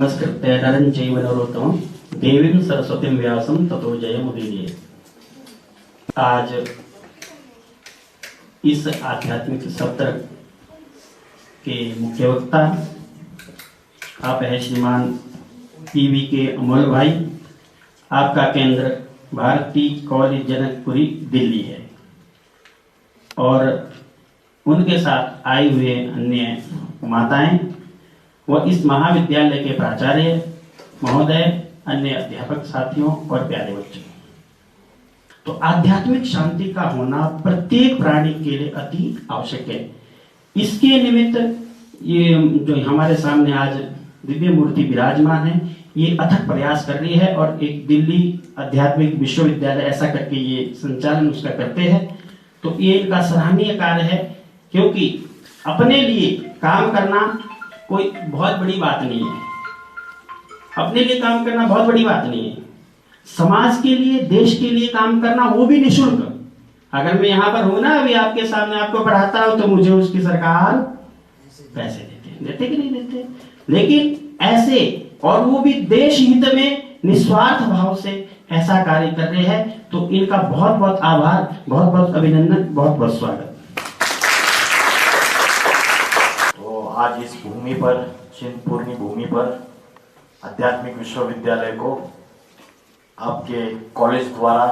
नमस्कृत्य नरं चैव नरोत्तमं देवीं सरस्वतीं व्यासं ततो जयमुदीरये। आज इस आध्यात्मिक सत्र के मुख्य वक्ता आप हैं श्रीमान टीवी के अमोल भाई। आपका केंद्र भारती कॉलेज जनकपुरी दिल्ली है और उनके साथ आए हुए अन्य माताएं व इस महाविद्यालय के प्राचार्य महोदय, अन्य अध्यापक साथियों और प्यारे बच्चों। तो आध्यात्मिक शांति का होना प्रत्येक प्राणी के लिए अति आवश्यक है। इसके निमित्त ये जो हमारे सामने आज दिव्य मूर्ति विराजमान है, ये अथक प्रयास कर रही है और एक दिल्ली आध्यात्मिक विश्वविद्यालय ऐसा करके ये संचालन उसका करते हैं। तो ये इनका सराहनीय कार्य है, क्योंकि अपने लिए काम करना कोई बहुत बड़ी बात नहीं है। अपने लिए काम करना बहुत बड़ी बात नहीं है। समाज के लिए, देश के लिए काम करना, वो भी निःशुल्क। अगर मैं यहाँ पर हूं ना, अभी आपके सामने आपको पढ़ाता हूं, तो मुझे उसकी सरकार पैसे देते कि नहीं देते? लेकिन ऐसे, और वो भी देश हित में निस्वार्थ भाव से ऐसा कार्य कर रहे हैं। तो इनका बहुत बहुत आभार, बहुत बहुत अभिनंदन, बहुत बहुत स्वागत। आज इस भूमि पर, चिंतपूर्णी भूमि पर आध्यात्मिक विश्वविद्यालय को आपके कॉलेज द्वारा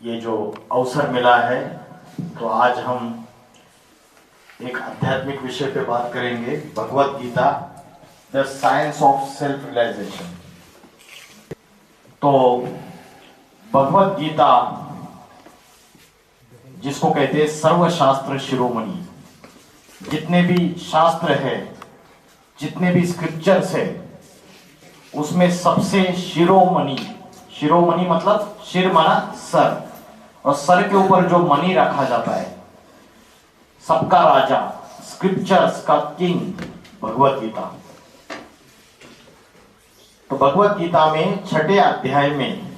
ये जो अवसर मिला है, तो आज हम एक आध्यात्मिक विषय पे बात करेंगे, Bhagavad Gita, the science of self realization. तो भगवत गीता, जिसको कहते हैं सर्वशास्त्र शिरोमणि, जितने भी शास्त्र है, जितने भी स्क्रिप्चर्स है, उसमें सबसे शिरोमणि, शिरोमणि मतलब शिर माना सर, और सर के ऊपर जो मणि रखा जाता है, सबका राजा, स्क्रिप्चर्स का किंग, भगवत गीता। तो भगवत गीता में 6ठे अध्याय में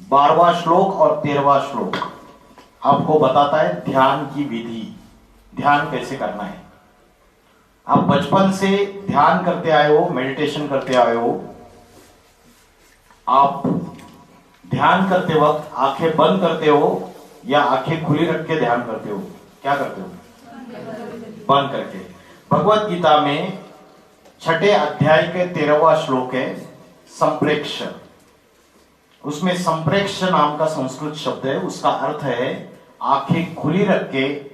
12वां श्लोक और 13वां श्लोक आपको बताता है ध्यान की विधि, ध्यान कैसे करना है। आप बचपन से ध्यान करते आए हो, मेडिटेशन करते आए हो। आप ध्यान करते वक्त आंखें बंद करते हो या आंखें खुली रख के ध्यान करते हो? क्या करते हो? बंद करके। भगवत गीता में 6ठे अध्याय के 13वां श्लोक है संप्रेक्ष। उसमें संप्रेक्ष नाम का संस्कृत शब्द है, उसका अर्थ है आंखें खुली रख के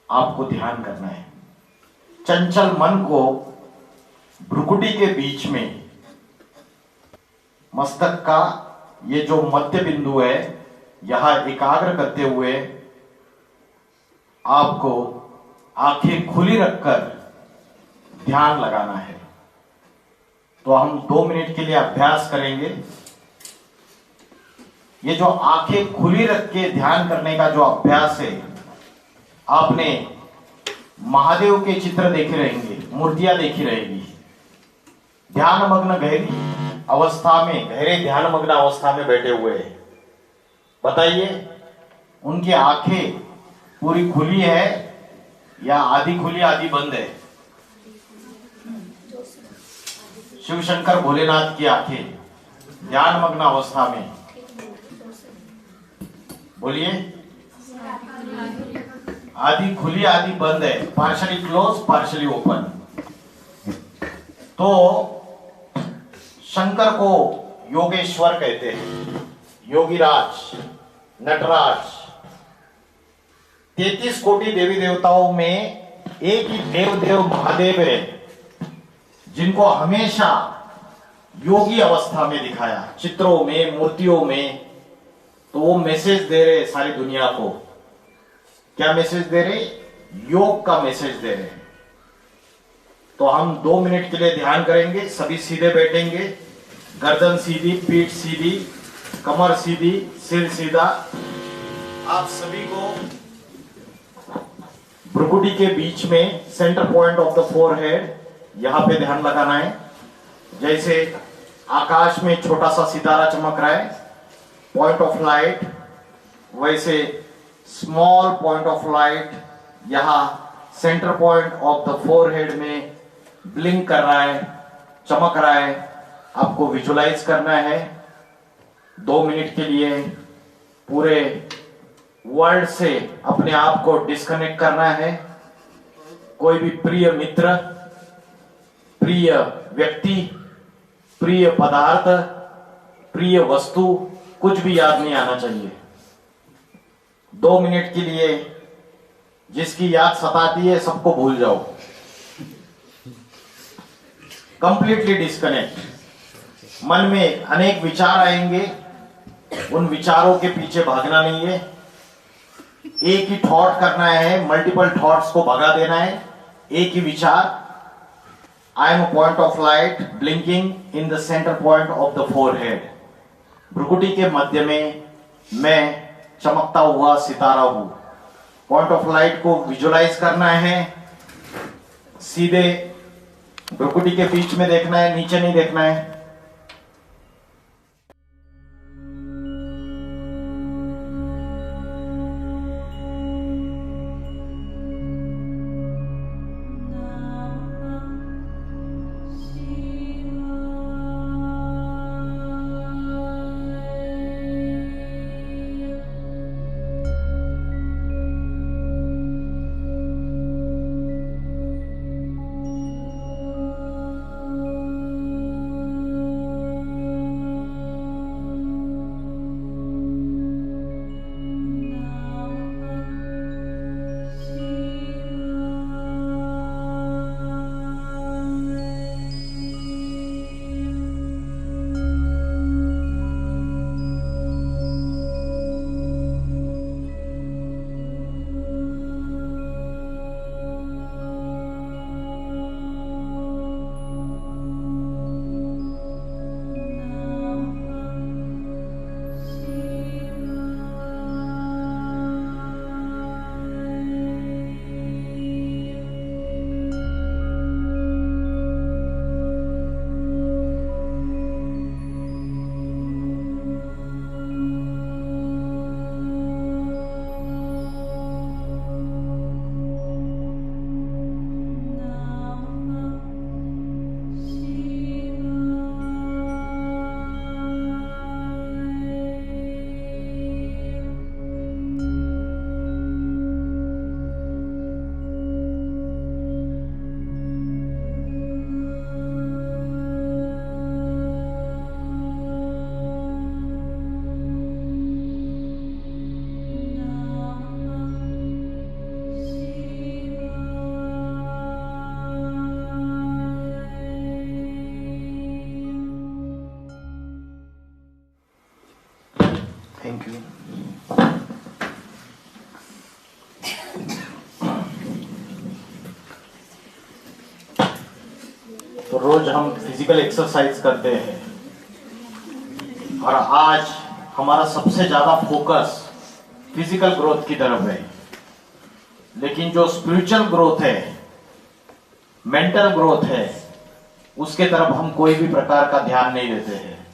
आपको ध्यान करना है। चंचल मन को भ्रुकुटी के बीच में, मस्तक का ये जो मध्य बिंदु है, यहां एकाग्र करते हुए आपको आंखें खुली रखकर ध्यान लगाना है। तो हम 2 मिनट के लिए अभ्यास करेंगे। ये जो आंखें खुली रख के ध्यान करने का जो अभ्यास है, आपने महादेव के चित्र देखे रहेंगे, मूर्तियां देखी रहेगी। ध्यान मग्न गहरी अवस्था में, गहरे ध्यान मग्न अवस्था में बैठे हुए हैं। बताइए, उनकी आंखें पूरी खुली है या आधी खुली आधी बंद है? शिव शंकर भोलेनाथ की आंखें ध्यान मग्न अवस्था में, बोलिए। आधी खुली आधी बंद है, पार्शली क्लोज पार्शली ओपन। तो शंकर को योगेश्वर कहते हैं, योगीराज, नटराज। 33 कोटि देवी देवताओं में एक ही देव महादेव है, जिनको हमेशा योगी अवस्था में दिखाया, चित्रों में, मूर्तियों में। तो वो मैसेज दे रहे सारी दुनिया को। क्या मैसेज दे रहे? योग का मैसेज दे रहे। तो हम 2 मिनट के लिए ध्यान करेंगे। सभी सीधे बैठेंगे, गर्दन सीधी, पीठ सीधी, कमर सीधी, सिर सीधा। आप सभी को भ्रुकुटी के बीच में, centre point of the forehead, यहां पे ध्यान लगाना है। जैसे आकाश में छोटा सा सितारा चमक रहा है, पॉइंट ऑफ लाइट, वैसे स्मॉल पॉइंट ऑफ लाइट यहां centre point of the forehead में ब्लिंक कर रहा है। चमक रहा है, आपको विजुलाइज करना है। 2 मिनट के लिए पूरे वर्ल्ड से अपने आप को डिस्कनेक्ट करना है। कोई भी प्रिय मित्र, प्रिय व्यक्ति, प्रिय पदार्थ, प्रिय वस्तु, कुछ भी याद नहीं आना चाहिए। 2 मिनट के लिए जिसकी याद सताती है सबको भूल जाओ, कंप्लीटली डिस्कनेक्ट। मन में अनेक विचार आएंगे, उन विचारों के पीछे भागना नहीं है। एक ही थॉट करना है, मल्टीपल थॉट्स को भगा देना है। एक ही विचार, I am a point of light blinking in the centre point of the forehead. भ्रुकुटी के मध्य में मैं चमकता हुआ सितारा हूं। पॉइंट ऑफ लाइट को विजुलाइज करना है, सीधे भ्रुकुटी के बीच में देखना है, नीचे नहीं देखना है। Thank you. तो रोज हम फिजिकल एक्सरसाइज करते हैं और आज हमारा सबसे ज्यादा फोकस फिजिकल ग्रोथ की तरफ है, लेकिन जो स्पिरिचुअल ग्रोथ है, मेंटल ग्रोथ है, उसके तरफ हम कोई भी प्रकार का ध्यान नहीं देते हैं।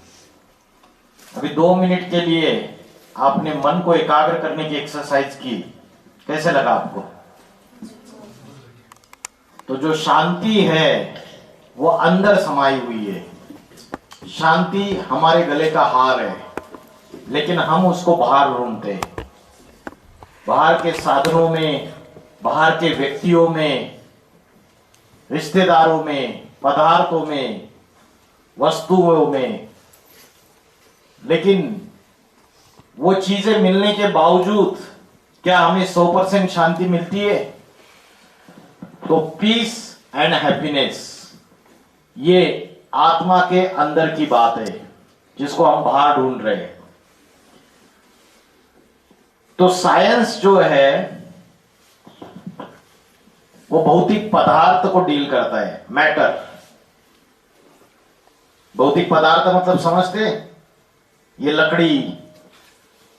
अभी 2 मिनट के लिए आपने मन को एकाग्र करने की एक्सरसाइज की, कैसे लगा आपको? तो जो शांति है वो अंदर समाई हुई है। शांति हमारे गले का हार है, लेकिन हम उसको बाहर ढूंढते हैं, बाहर के साधनों में, बाहर के व्यक्तियों में, रिश्तेदारों में, पदार्थों में, वस्तुओं में। लेकिन वो चीजें मिलने के बावजूद क्या हमें 100% शांति मिलती है? तो पीस एंड हैप्पीनेस ये आत्मा के अंदर की बात है, जिसको हम बाहर ढूंढ रहे हैं। तो साइंस जो है वो भौतिक पदार्थ को डील करता है, मैटर। भौतिक पदार्थ मतलब समझते? ये लकड़ी,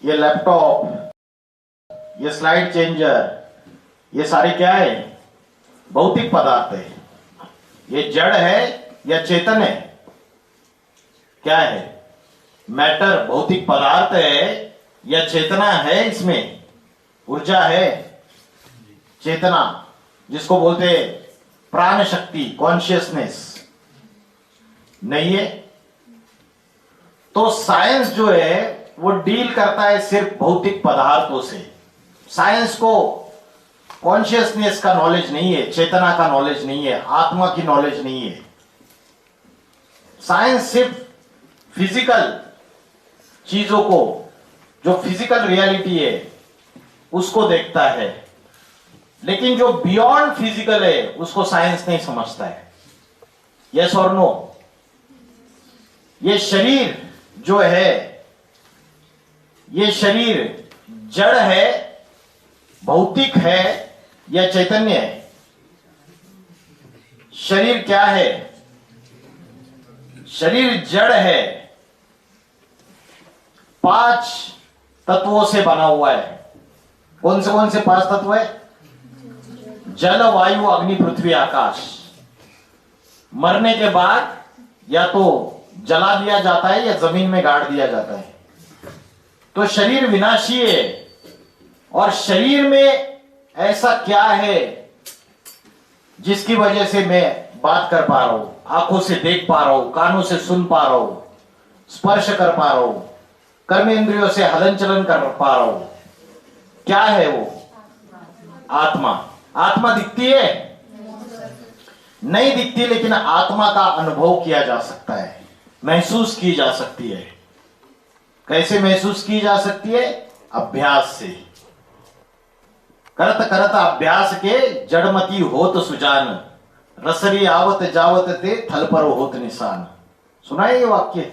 ये लैपटॉप, ये स्लाइड चेंजर, ये सारे क्या है? भौतिक पदार्थ है। ये जड़ है या चेतन है? क्या है? मैटर भौतिक पदार्थ है या चेतना है? इसमें ऊर्जा है, चेतना, जिसको बोलते प्राण शक्ति, कॉन्शियसनेस। नहीं है। तो साइंस जो है वो डील करता है सिर्फ भौतिक पदार्थों से। साइंस को कॉन्शियसनेस का नॉलेज नहीं है, चेतना का नॉलेज नहीं है, आत्मा की नॉलेज नहीं है। साइंस सिर्फ फिजिकल चीजों को, जो फिजिकल रियलिटी है उसको देखता है, लेकिन जो बियॉन्ड फिजिकल है उसको साइंस नहीं समझता है। यस और नो? ये शरीर जो है, ये शरीर जड़ है, भौतिक है या चैतन्य है? शरीर क्या है? शरीर जड़ है, 5 तत्वों से बना हुआ है। कौन से 5 तत्व है? जल, वायु, अग्नि, पृथ्वी, आकाश। मरने के बाद या तो जला दिया जाता है या जमीन में गाड़ दिया जाता है। तो शरीर विनाशी है। और शरीर में ऐसा क्या है जिसकी वजह से मैं बात कर पा रहा हूं, आंखों से देख पा रहा हूं, कानों से सुन पा रहा हूं, स्पर्श कर पा रहा हूं, कर्मेंद्रियों से हलन चलन कर पा रहा हूं? क्या है वो? आत्मा। आत्मा दिखती है? नहीं दिखती, लेकिन आत्मा का अनुभव किया जा सकता है, महसूस की जा सकती है। कैसे महसूस की जा सकती है? अभ्यास से। करत करत अभ्यास के जड़मती होत सुजान, रसरी आवत जावत ते थल पर होत निशान। सुना है ये वाक्य?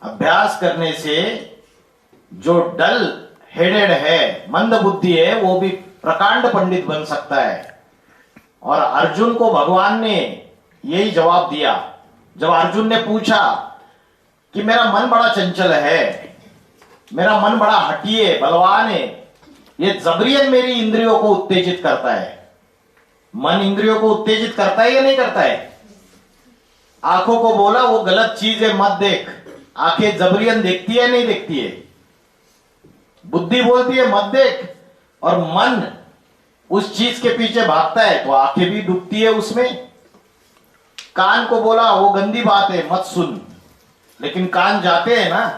अभ्यास करने से जो डल हेडेड है, मंद बुद्धि है, वो भी प्रकांड पंडित बन सकता है। और अर्जुन को भगवान ने यही जवाब दिया जब अर्जुन ने पूछा कि मेरा मन बड़ा चंचल है, मेरा मन बड़ा हठी है, बलवान है, ये जबरियन मेरी इंद्रियों को उत्तेजित करता है। मन इंद्रियों को उत्तेजित करता है या नहीं करता है? आंखों को बोला वो गलत चीज है मत देख, आंखें जबरियन देखती है नहीं देखती है? बुद्धि बोलती है मत देख, और मन उस चीज के पीछे भागता है तो आंखें भी डूबती है उसमें। कान को बोला वो गंदी बात है मत सुन, लेकिन कान जाते हैं ना।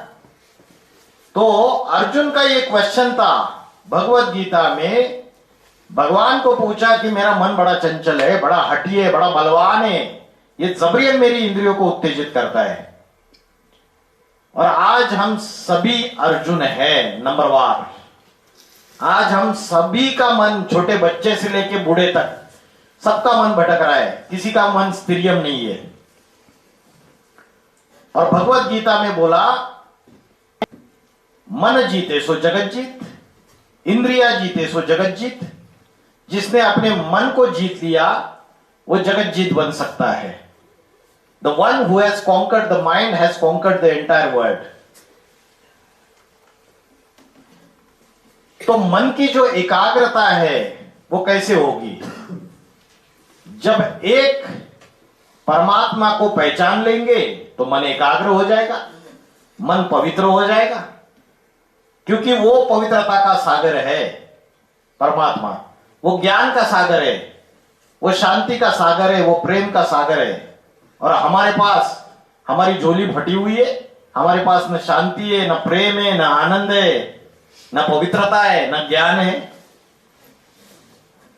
तो अर्जुन का ये क्वेश्चन था भगवत गीता में। भगवान को पूछा कि मेरा मन बड़ा चंचल है, बड़ा हठी है, बड़ा बलवान है, ये जबरियन मेरी इंद्रियों को उत्तेजित करता है। और आज हम सभी अर्जुन है नंबरवार। आज हम सभी का मन, छोटे बच्चे से लेके बूढ़े तक सबका मन भटक रहा है, किसी का मन स्थिरियम नहीं है। और भगवत गीता में बोला मन जीते सो जगत जीत, इंद्रिया जीते सो जगत जीत। जिसने अपने मन को जीत लिया वो जगत जीत बन सकता है। The one who has conquered the mind has conquered the entire world. तो मन की जो एकाग्रता है वो कैसे होगी? जब एक परमात्मा को पहचान लेंगे तो मन एकाग्र हो जाएगा, मन पवित्र हो जाएगा, क्योंकि वो पवित्रता का सागर है परमात्मा। वो ज्ञान का सागर है, वो शांति का सागर है, वो प्रेम का सागर है। और हमारे पास हमारी झोली फटी हुई है, हमारे पास न शांति है, न प्रेम है, न आनंद है, न पवित्रता है, न ज्ञान है।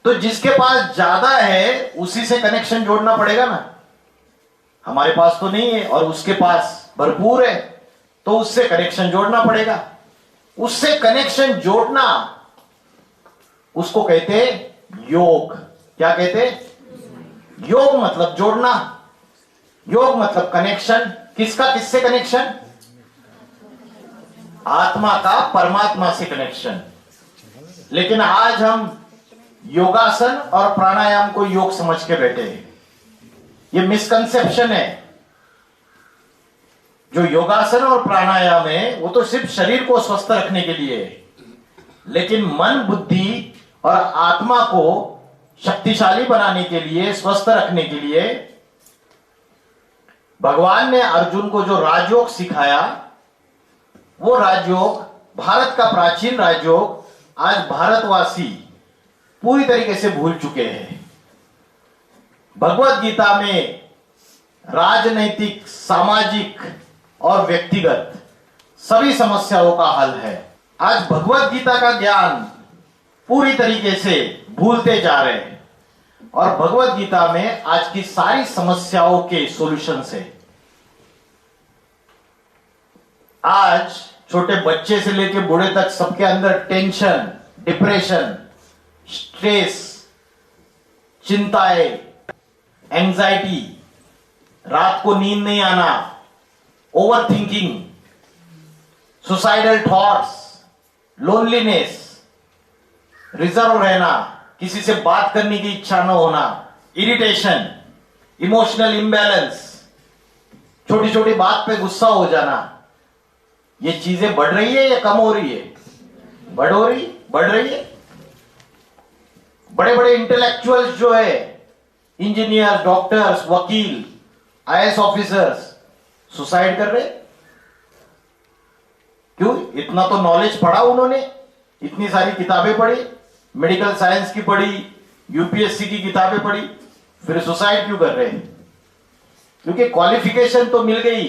तो जिसके पास ज्यादा है उसी से कनेक्शन जोड़ना पड़ेगा ना। हमारे पास तो नहीं है और उसके पास भरपूर है, तो उससे कनेक्शन जोड़ना पड़ेगा। उससे कनेक्शन जोड़ना उसको कहते योग। क्या कहते? योग मतलब जोड़ना, योग मतलब कनेक्शन। किसका किससे कनेक्शन? आत्मा का परमात्मा से कनेक्शन। लेकिन आज हम योगासन और प्राणायाम को योग समझ के बैठे हैं। ये मिसकंसेप्शन है। जो योगासन और प्राणायाम है वो तो सिर्फ शरीर को स्वस्थ रखने के लिए है, लेकिन मन, बुद्धि और आत्मा को शक्तिशाली बनाने के लिए, स्वस्थ रखने के लिए भगवान ने अर्जुन को जो राजयोग सिखाया, वो राजयोग, भारत का प्राचीन राजयोग, आज भारतवासी पूरी तरीके से भूल चुके हैं। भगवत गीता में राजनैतिक, सामाजिक और व्यक्तिगत सभी समस्याओं का हल है। आज भगवत गीता का ज्ञान पूरी तरीके से भूलते जा रहे हैं और भगवत गीता में आज की सारी समस्याओं के सॉल्यूशंस है। आज छोटे बच्चे से लेकर बूढ़े तक सबके अंदर टेंशन, डिप्रेशन, स्ट्रेस, चिंताएं, एंजाइटी, रात को नींद नहीं आना, over thinking, suicidal thoughts, loneliness, reserve रहना, किसी से बात करने की इच्छा न होना, इरिटेशन, इमोशनल इम्बैलेंस, छोटी छोटी बात पे गुस्सा हो जाना, ये चीजें बढ़ रही है या कम हो रही है? बढ़ रही है। बड़े बड़े इंटेलेक्चुअल्स जो है, इंजीनियर, डॉक्टर्स, वकील, आईएएस ऑफिसर्स सुसाइड कर रहे। क्यों? इतना तो नॉलेज पढ़ा उन्होंने, इतनी सारी किताबें पढ़ी, मेडिकल साइंस की पढ़ी, यूपीएससी की किताबें पढ़ी, फिर सुसाइड क्यों कर रहे हैं? क्योंकि क्वालिफिकेशन तो मिल गई,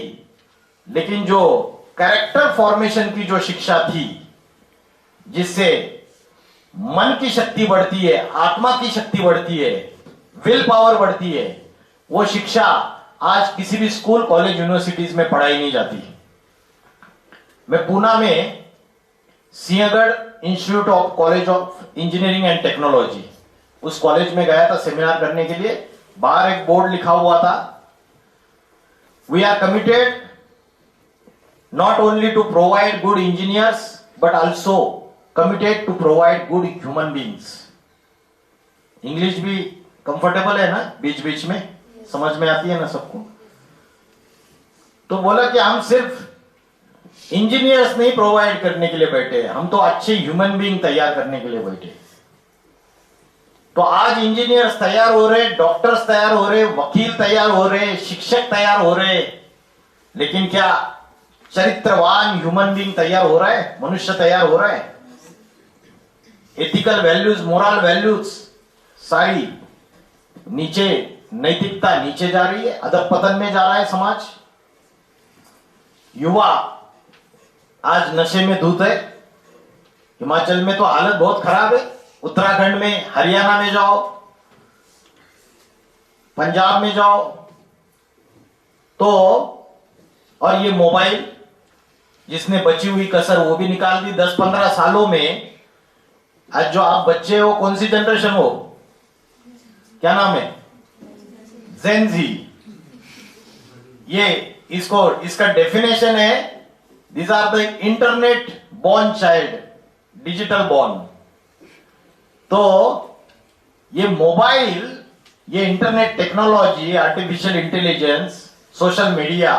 लेकिन जो कैरेक्टर फॉर्मेशन की जो शिक्षा थी, जिससे मन की शक्ति बढ़ती है, आत्मा की शक्ति बढ़ती है, विल पावर बढ़ती है, वो शिक्षा आज किसी भी स्कूल, कॉलेज, यूनिवर्सिटीज में पढ़ाई नहीं जाती। मैं पूना में Sinhagad institute of college of engineering and technology, उस कॉलेज में गया था सेमिनार करने के लिए। बाहर एक बोर्ड लिखा हुआ था, we are committed not only to provide good engineers but also committed to provide good human beings। English भी कंफर्टेबल है ना, बीच बीच में समझ में आती है ना सबको। तो बोला कि हम सिर्फ इंजीनियर्स नहीं प्रोवाइड करने के लिए बैठे, हम तो अच्छे ह्यूमन बीइंग तैयार करने के लिए बैठे। तो आज इंजीनियर्स तैयार हो रहे, डॉक्टर्स तैयार हो रहे, वकील तैयार हो रहे, शिक्षक तैयार हो रहे, लेकिन क्या चरित्रवान ह्यूमन बीइंग तैयार हो रहा है? मनुष्य तैयार हो रहा है? एथिकल वैल्यूज, मोरल वैल्यूज सारी नीचे, नैतिकता नीचे जा रही है, अधपतन में जा रहा है समाज। युवा आज नशे में धुत है। हिमाचल में तो हालत बहुत खराब है, उत्तराखंड में, हरियाणा में जाओ, पंजाब में जाओ तो, और ये मोबाइल जिसने बची हुई कसर वो भी निकाल दी। 10-15 सालों में आज जो आप बच्चे हो, कौन सी जनरेशन हो, क्या नाम है? जेन जी। ये इसका डेफिनेशन है, these are the internet born child, digital born. तो ये मोबाइल, ये internet technology, artificial intelligence, social media,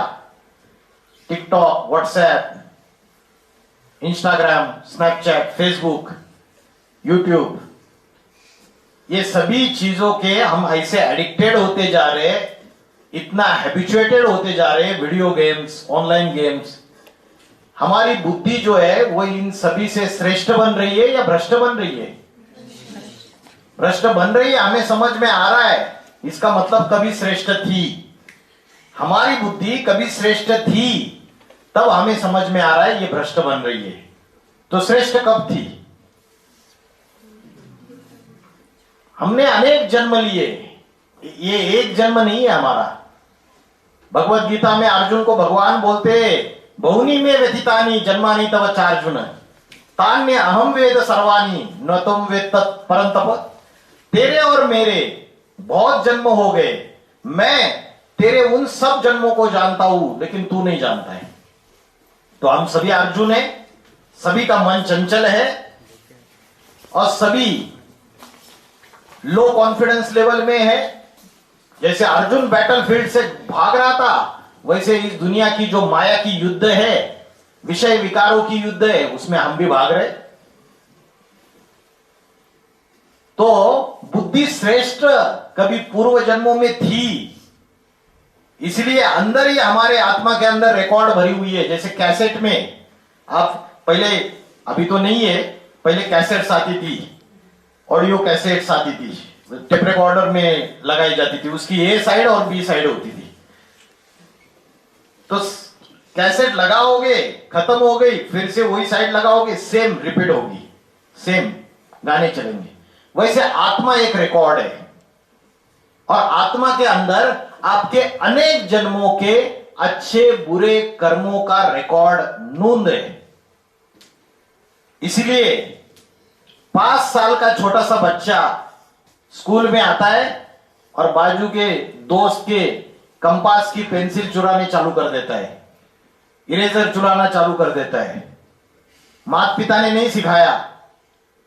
TikTok, WhatsApp, Instagram, Snapchat, Facebook, YouTube, ये सभी चीजों के हम ऐसे एडिक्टेड होते जा रहे, इतना हैबिचुएटेड होते जा रहे, वीडियो गेम्स, ऑनलाइन गेम्स, हमारी बुद्धि जो है वो इन सभी से श्रेष्ठ बन रही है या भ्रष्ट बन रही है? भ्रष्ट बन रही है। हमें समझ में आ रहा है, इसका मतलब कभी श्रेष्ठ थी, हमारी बुद्धि कभी श्रेष्ठ थी, तब हमें समझ में आ रहा है ये भ्रष्ट बन रही है। तो श्रेष्ठ कब थी? हमने अनेक जन्म लिए, ये एक जन्म नहीं है हमारा। भगवत गीता में अर्जुन को भगवान बोलते, बहुनी में व्यथितानि जन्मानि तव चार्जुन, तान्य अहम वेद सर्वानी न तुम वेद परंतप। तेरे और मेरे बहुत जन्म हो गए, मैं तेरे उन सब जन्मों को जानता हूं, लेकिन तू नहीं जानता है। तो हम सभी अर्जुन हैं, सभी का मन चंचल है और सभी लो कॉन्फिडेंस लेवल में है। जैसे अर्जुन बैटलफील्ड से भाग रहा था, वैसे इस दुनिया की जो माया की युद्ध है, विषय विकारों की युद्ध है, उसमें हम भी भाग रहे। तो बुद्धि श्रेष्ठ कभी पूर्व जन्मों में थी, इसलिए अंदर ही हमारे आत्मा के अंदर रिकॉर्ड भरी हुई है। जैसे कैसेट में आप पहले, अभी तो नहीं है, पहले कैसेट्स आती थी, ऑडियो कैसेट्स आती थी, टेप रिकॉर्डर में लगाई जाती थी, उसकी ए साइड और बी साइड होती थी। तो कैसेट लगाओगे, खत्म हो गई, फिर से वही साइड लगाओगे, सेम रिपीट होगी, सेम गाने चलेंगे। वैसे आत्मा एक रिकॉर्ड है, और आत्मा के अंदर आपके अनेक जन्मों के अच्छे बुरे कर्मों का रिकॉर्ड नोंद है। इसलिए 5 साल का छोटा सा बच्चा स्कूल में आता है और बाजू के दोस्त के कंपास की पेंसिल चुराने चालू कर देता है, इरेजर चुराना चालू कर देता है। माता पिता ने नहीं सिखाया,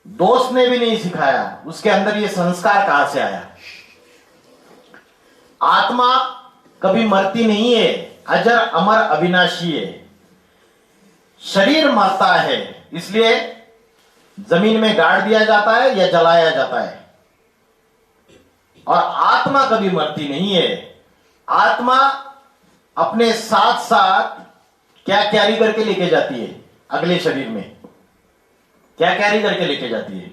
दोस्त ने भी नहीं सिखाया, उसके अंदर ये संस्कार कहां से आया? आत्मा कभी मरती नहीं है, अजर अमर अविनाशी है। शरीर मरता है, इसलिए जमीन में गाड़ दिया जाता है या जलाया जाता है, और आत्मा कभी मरती नहीं है। आत्मा अपने साथ साथ क्या कैरी करके लेके जाती है? अगले शरीर में क्या कैरी करके लेके जाती है?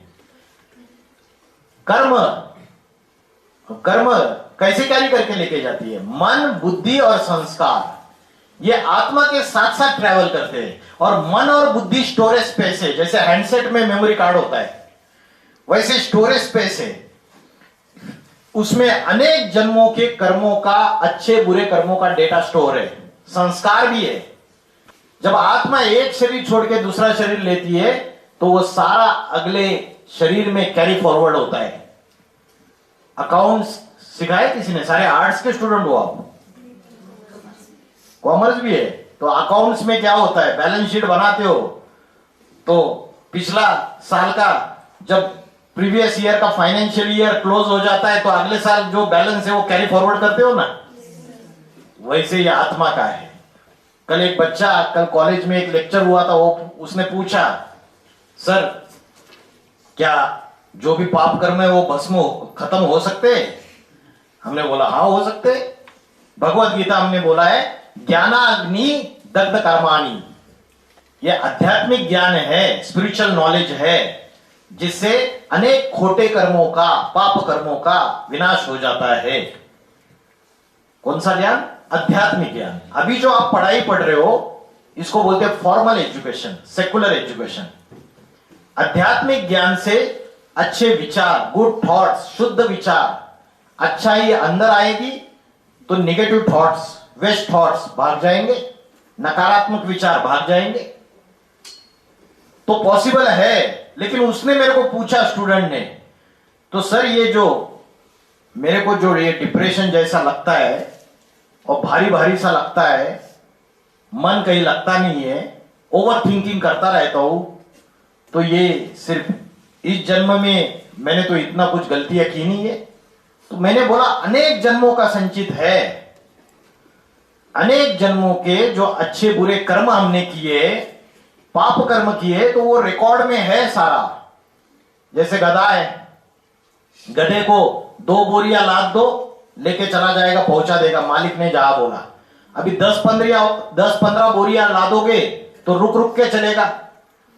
कर्म। कर्म कैसे कैरी करके लेके जाती है? मन, बुद्धि और संस्कार, ये आत्मा के साथ साथ ट्रैवल करते हैं। और मन और बुद्धि स्टोरेज स्पेस है, जैसे हैंडसेट में मेमोरी कार्ड होता है, वैसे स्टोरेज स्पेस है। उसमें अनेक जन्मों के कर्मों का, अच्छे बुरे कर्मों का डेटा स्टोर है, संस्कार भी है। जब आत्मा एक शरीर छोड़ के दूसरा शरीर लेती है तो वो सारा अगले शरीर में कैरी फॉरवर्ड होता है। अकाउंट्स सिखाए किसी ने? सारे आर्ट्स के स्टूडेंट हो आप, कॉमर्स भी है, तो अकाउंट्स में क्या होता है? बैलेंस शीट बनाते हो तो पिछला साल का, जब प्रीवियस ईयर का फाइनेंशियल ईयर क्लोज हो जाता है तो अगले साल जो बैलेंस है वो कैरी फॉरवर्ड करते हो ना, वैसे ये आत्मा का है। कल एक बच्चा, कल कॉलेज में एक लेक्चर हुआ था, वो उसने पूछा, सर क्या जो भी पाप कर्म है वो भस्म खत्म हो सकते हैं? हमने बोला हाँ हो सकते। भगवत गीता हमने बोला है, ज्ञानाग्नि दग्ध कर्माणि, ये आध्यात्मिक ज्ञान है, स्पिरिचुअल नॉलेज है, जिससे अनेक खोटे कर्मों का, पाप कर्मों का विनाश हो जाता है। कौन सा ज्ञान? आध्यात्मिक ज्ञान। अभी जो आप पढ़ाई पढ़ रहे हो इसको बोलते हैं फॉर्मल एजुकेशन, सेकुलर एजुकेशन। आध्यात्मिक ज्ञान से अच्छे विचार, गुड थॉट्स, शुद्ध विचार, अच्छाई अंदर आएगी तो नेगेटिव थॉट्स, वेस्ट थॉट्स भाग जाएंगे, नकारात्मक विचार भाग जाएंगे। तो पॉसिबल है। लेकिन उसने मेरे को पूछा, स्टूडेंट ने, तो सर ये जो मेरे को जो ये डिप्रेशन जैसा लगता है और भारी भारी सा लगता है, मन कहीं लगता नहीं है, ओवर थिंकिंग करता रहता हूं, तो ये सिर्फ इस जन्म में मैंने तो इतना कुछ गलतियां की नहीं है? तो मैंने बोला अनेक जन्मों का संचित है, अनेक जन्मों के जो अच्छे बुरे कर्म हमने किए, पाप कर्म किए, तो वो रिकॉर्ड में है सारा। जैसे गधा है, गधे को 2 बोरियां लाद दो, लेके चला जाएगा, पहुंचा देगा, मालिक ने जहां बोला। अभी 10-15 बोरियां लादोगे तो रुक रुक के चलेगा।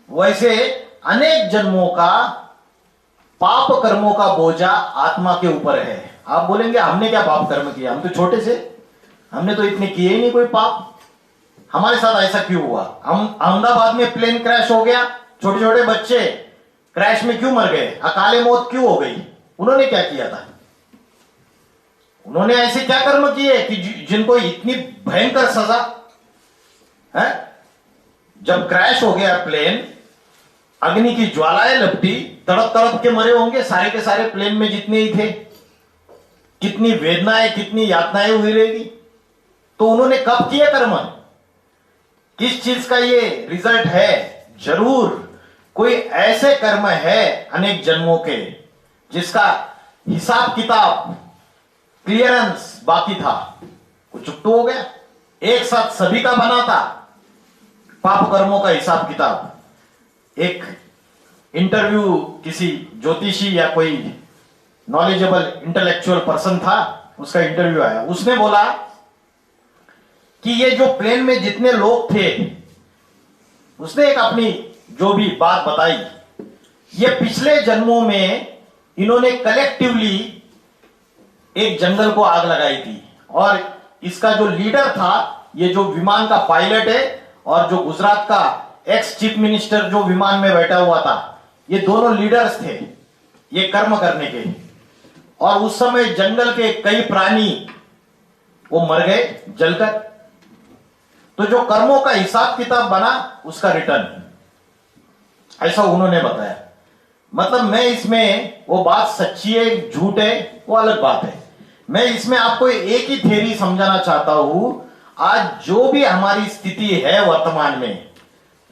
वैसे अनेक जन्मों का पाप कर्मों का बोझा आत्मा के ऊपर है। आप बोलेंगे हमने क्या पाप कर्म किया? हम तो छोटे से, हमने तो इतने किए ही नहीं कोई पाप, हमारे साथ ऐसा क्यों हुआ? हम अहमदाबाद में प्लेन क्रैश हो गया, छोटे छोटे बच्चे क्रैश में क्यों मर गए? अकाले मौत क्यों हो गई? उन्होंने क्या किया था? उन्होंने ऐसे क्या कर्म किए कि जिनको इतनी भयंकर सजा है? जब क्रैश हो गया प्लेन, अग्नि की ज्वालाएं लपटी, तड़प तड़प के मरे होंगे सारे के सारे प्लेन में जितने ही थे। कितनी वेदनाएं, कितनी यातनाएं हुई रहेगी। तो उन्होंने कब किया कर्म? किस चीज का ये रिजल्ट है? जरूर कोई ऐसे कर्म है अनेक जन्मों के जिसका हिसाब किताब, क्लियरेंस बाकी था, कुछ चुप हो गया। एक साथ सभी का बना था पाप कर्मों का हिसाब किताब। एक इंटरव्यू किसी ज्योतिषी या कोई नॉलेजेबल इंटेलेक्चुअल पर्सन था, उसका इंटरव्यू आया। उसने बोला कि ये जो प्लेन में जितने लोग थे, उसने एक अपनी जो भी बात बताई, ये पिछले जन्मों में इन्होंने कलेक्टिवली एक जंगल को आग लगाई थी, और इसका जो लीडर था ये जो विमान का पायलट है और जो गुजरात का एक्स चीफ मिनिस्टर जो विमान में बैठा हुआ था, ये दोनों लीडर्स थे ये कर्म करने के। और उस समय जंगल के कई प्राणी वो मर गए जलकर। तो जो कर्मों का हिसाब किताब बना उसका रिटर्न, ऐसा उन्होंने बताया। मतलब मैं इसमें, वो बात सच्ची है झूठ है वो अलग बात है, मैं इसमें आपको एक ही थ्योरी समझाना चाहता हूं। आज जो भी हमारी स्थिति है वर्तमान में,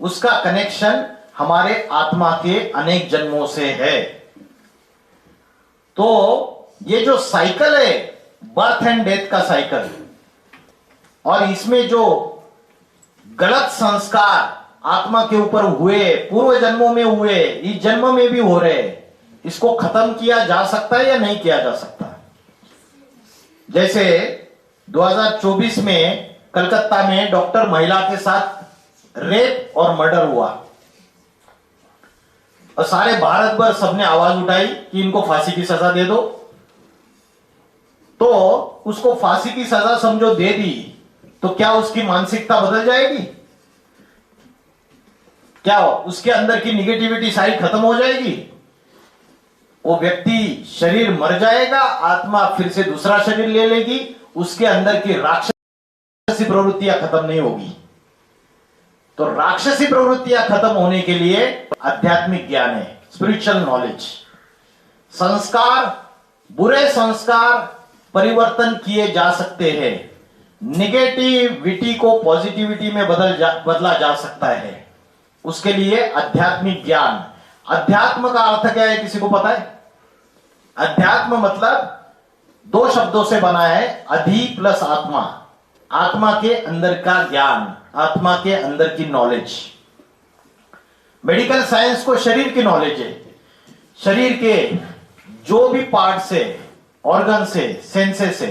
उसका कनेक्शन हमारे आत्मा के अनेक जन्मों से है। तो ये जो साइकिल है बर्थ एंड डेथ का साइकिल, और इसमें जो गलत संस्कार आत्मा के ऊपर हुए, पूर्व जन्मों में हुए, इस जन्म में भी हो रहे, इसको खत्म किया जा सकता है या नहीं किया जा सकता? जैसे 2024 में कलकत्ता में डॉक्टर महिला के साथ रेप और मर्डर हुआ और सारे भारत भर सबने आवाज उठाई कि इनको फांसी की सजा दे दो। तो उसको फांसी की सजा समझो दे दी, तो क्या उसकी मानसिकता बदल जाएगी? क्या उसके अंदर की निगेटिविटी सारी खत्म हो जाएगी? वो व्यक्ति शरीर मर जाएगा, आत्मा फिर से दूसरा शरीर ले लेगी, उसके अंदर की राक्षसी प्रवृत्तियां खत्म नहीं होगी। तो राक्षसी प्रवृत्तियां खत्म होने के लिए आध्यात्मिक ज्ञान है, स्पिरिचुअल नॉलेज। संस्कार, बुरे संस्कार परिवर्तन किए जा सकते हैं, निगेटिविटी को पॉजिटिविटी में बदला जा सकता है। उसके लिए आध्यात्मिक ज्ञान। अध्यात्म का अर्थ क्या है, किसी को पता है? अध्यात्म मतलब दो शब्दों से बना है, अधि प्लस आत्मा। आत्मा के अंदर का ज्ञान, आत्मा के अंदर की नॉलेज। मेडिकल साइंस को शरीर की नॉलेज है, शरीर के जो भी पार्ट से, ऑर्गन से, सेंसेस से,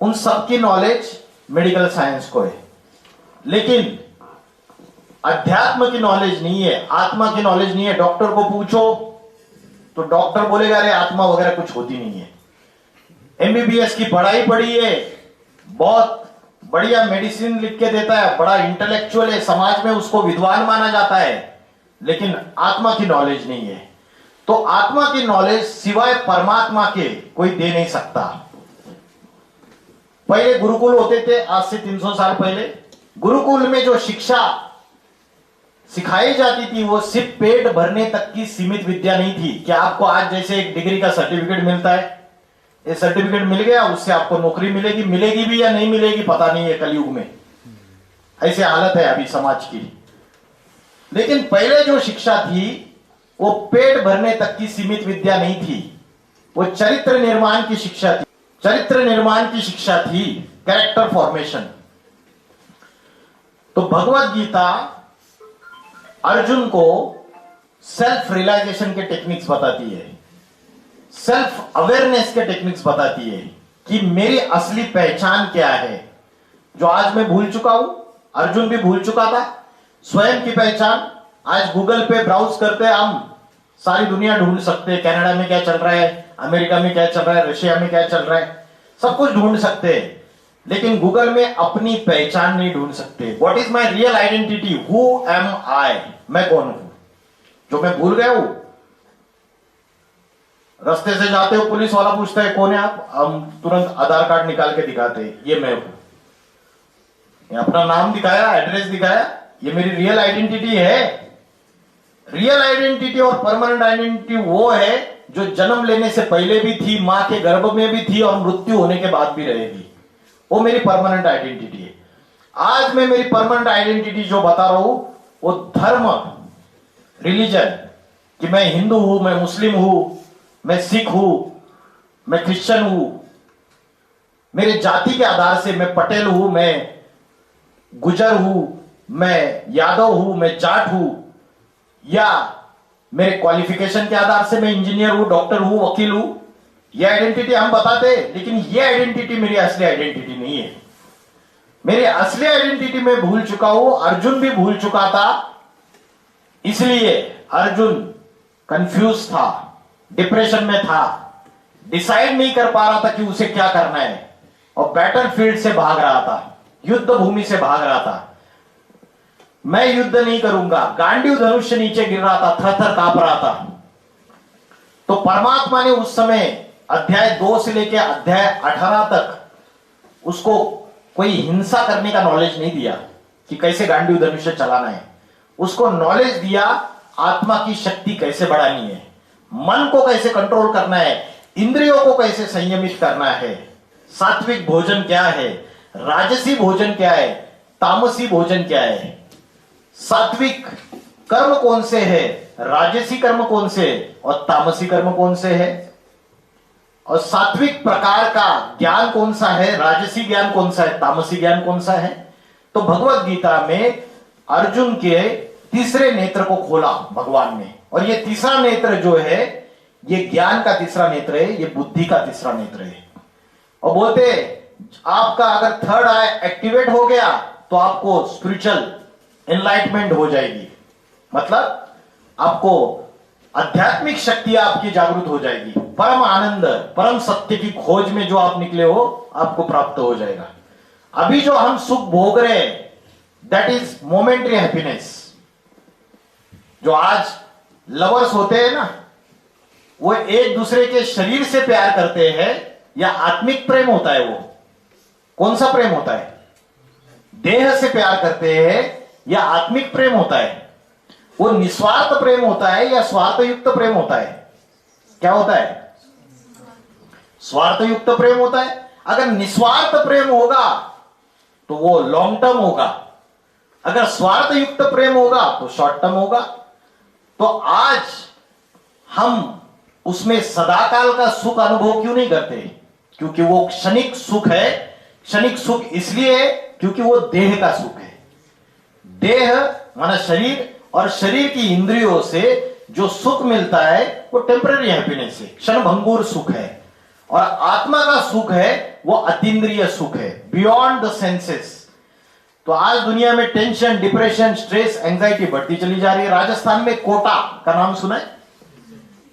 उन सब की नॉलेज मेडिकल साइंस को है। लेकिन अध्यात्म की नॉलेज नहीं है, आत्मा की नॉलेज नहीं है। डॉक्टर को पूछो तो डॉक्टर बोलेगा अरे आत्मा वगैरह कुछ होती नहीं है। एमबीबीएस की पढ़ाई पढ़ी है, बहुत बढ़िया मेडिसिन लिख के देता है, बड़ा इंटेलेक्चुअल है, समाज में उसको विद्वान माना जाता है, लेकिन आत्मा की नॉलेज नहीं है। तो आत्मा की नॉलेज सिवाय परमात्मा के कोई दे नहीं सकता। पहले गुरुकुल होते थे, आज से 300 साल पहले गुरुकुल में जो शिक्षा सिखाई जाती थी वो सिर्फ पेट भरने तक की सीमित विद्या नहीं थी। क्या आपको आज जैसे एक डिग्री का सर्टिफिकेट मिलता है, ये सर्टिफिकेट मिल गया उससे आपको नौकरी मिलेगी, मिलेगी भी या नहीं मिलेगी पता नहीं है, कलयुग में ऐसी हालत है अभी समाज की। लेकिन पहले जो शिक्षा थी वो पेट भरने तक की सीमित विद्या नहीं थी, वो चरित्र निर्माण की शिक्षा थी। चरित्र निर्माण की शिक्षा थी, कैरेक्टर फॉर्मेशन। तो भगवत गीता अर्जुन को सेल्फ रियलाइजेशन के टेक्निक्स बताती है, सेल्फ अवेयरनेस के टेक्निक्स बताती है कि मेरी असली पहचान क्या है, जो आज मैं भूल चुका हूं, अर्जुन भी भूल चुका था। स्वयं की पहचान आज गूगल पे ब्राउज करते हैं हम, सारी दुनिया ढूंढ सकते हैं, कनाडा में क्या चल रहा है, अमेरिका में क्या चल रहा है, रशिया में क्या चल रहा है, सब कुछ ढूंढ सकते हैं, लेकिन गूगल में अपनी पहचान नहीं ढूंढ सकते। What is my real identity, who am I, मैं कौन हूं, जो मैं भूल गया हूं। रास्ते से जाते हो, पुलिस वाला पूछता है कौन है आप, हम तुरंत आधार कार्ड निकाल के दिखाते हैं, ये मैं हूं, ये अपना नाम दिखाया, एड्रेस दिखाया, ये मेरी रियल आइडेंटिटी है। रियल आइडेंटिटी और परमानेंट आइडेंटिटी वो है जो जन्म लेने से पहले भी थी, मां के गर्भ में भी थी और मृत्यु होने के बाद भी रहेगी, वो मेरी परमानेंट आइडेंटिटी है। आज मैं मेरी परमानेंट आइडेंटिटी जो बता रहा हूं वो धर्म, रिलीजन, कि मैं हिंदू हूं, मैं मुस्लिम हूं, मैं सिख हूं, मैं क्रिश्चियन हूं, मेरे जाति के आधार से मैं पटेल हूं, मैं गुजर हूं, मैं यादव हूं, मैं जाट हूं, या मेरे क्वालिफिकेशन के आधार से मैं इंजीनियर हूं, डॉक्टर हूं, वकील हूं, ये आइडेंटिटी हम बताते हैं, लेकिन ये आइडेंटिटी मेरी असली आइडेंटिटी नहीं है। मेरी असली आइडेंटिटी मैं भूल चुका हूं, अर्जुन भी भूल चुका था, इसलिए अर्जुन कंफ्यूज था, डिप्रेशन में था, डिसाइड नहीं कर पा रहा था कि उसे क्या करना है, और बैटलफील्ड से भाग रहा था। युद्ध भूमि से भाग रहा था, मैं युद्ध नहीं करूंगा, गांडीव धनुष से नीचे गिर रहा था, थर थर कांप रहा था। तो परमात्मा ने उस समय अध्याय 2 से लेकर अध्याय 18 तक उसको कोई हिंसा करने का नॉलेज नहीं दिया कि कैसे गांडीव धनुष से चलाना है। उसको नॉलेज दिया आत्मा की शक्ति कैसे बढ़ानी है, मन को कैसे कंट्रोल करना है, इंद्रियों को कैसे संयमित करना है, सात्विक भोजन क्या है, राजसी भोजन क्या है, तामसी भोजन क्या है, सात्विक कर्म कौन से है, राजसी कर्म कौन से है और तामसी कर्म कौन से है, और सात्विक प्रकार का ज्ञान कौन सा है, राजसी ज्ञान कौन सा है, तामसी ज्ञान कौन सा है। तो भगवत गीता में अर्जुन के तीसरे नेत्र को खोला भगवान ने, और ये तीसरा नेत्र जो है ये ज्ञान का तीसरा नेत्र है, ये बुद्धि का तीसरा नेत्र है। और बोलते आपका अगर थर्ड आई एक्टिवेट हो गया तो आपको स्पिरिचुअल एनलाइटमेंट हो जाएगी, मतलब आपको आध्यात्मिक शक्ति आपकी जागृत हो जाएगी, परम आनंद, परम सत्य की खोज में जो आप निकले हो आपको प्राप्त हो जाएगा। अभी जो हम सुख भोग रहे हैं दैट इज मोमेंटरी हैप्पीनेस। जो आज लवर्स होते हैं ना, वो एक दूसरे के शरीर से प्यार करते हैं या आत्मिक प्रेम होता है? वो कौन सा प्रेम होता है? देह से प्यार करते हैं या आत्मिक प्रेम होता है? वो निस्वार्थ प्रेम होता है या स्वार्थयुक्त प्रेम होता है? क्या होता है? स्वार्थयुक्त प्रेम होता है। अगर निस्वार्थ प्रेम होगा तो वो लॉन्ग टर्म होगा, अगर स्वार्थयुक्त प्रेम होगा तो शॉर्ट टर्म होगा। तो आज हम उसमें सदाकाल का सुख अनुभव क्यों नहीं करते? क्योंकि वो क्षणिक सुख है। क्षणिक सुख इसलिए है क्योंकि वो देह का सुख है। देह माना शरीर, और शरीर की इंद्रियों से जो सुख मिलता है वो टेम्पररी हैप्पीनेस है, क्षण भंगुर सुख है। और आत्मा का सुख है वो अतीन्द्रिय सुख है, बियॉन्ड द सेंसेस। तो आज दुनिया में टेंशन, डिप्रेशन, स्ट्रेस, एंजाइटी बढ़ती चली जा रही है। राजस्थान में कोटा का नाम सुना है?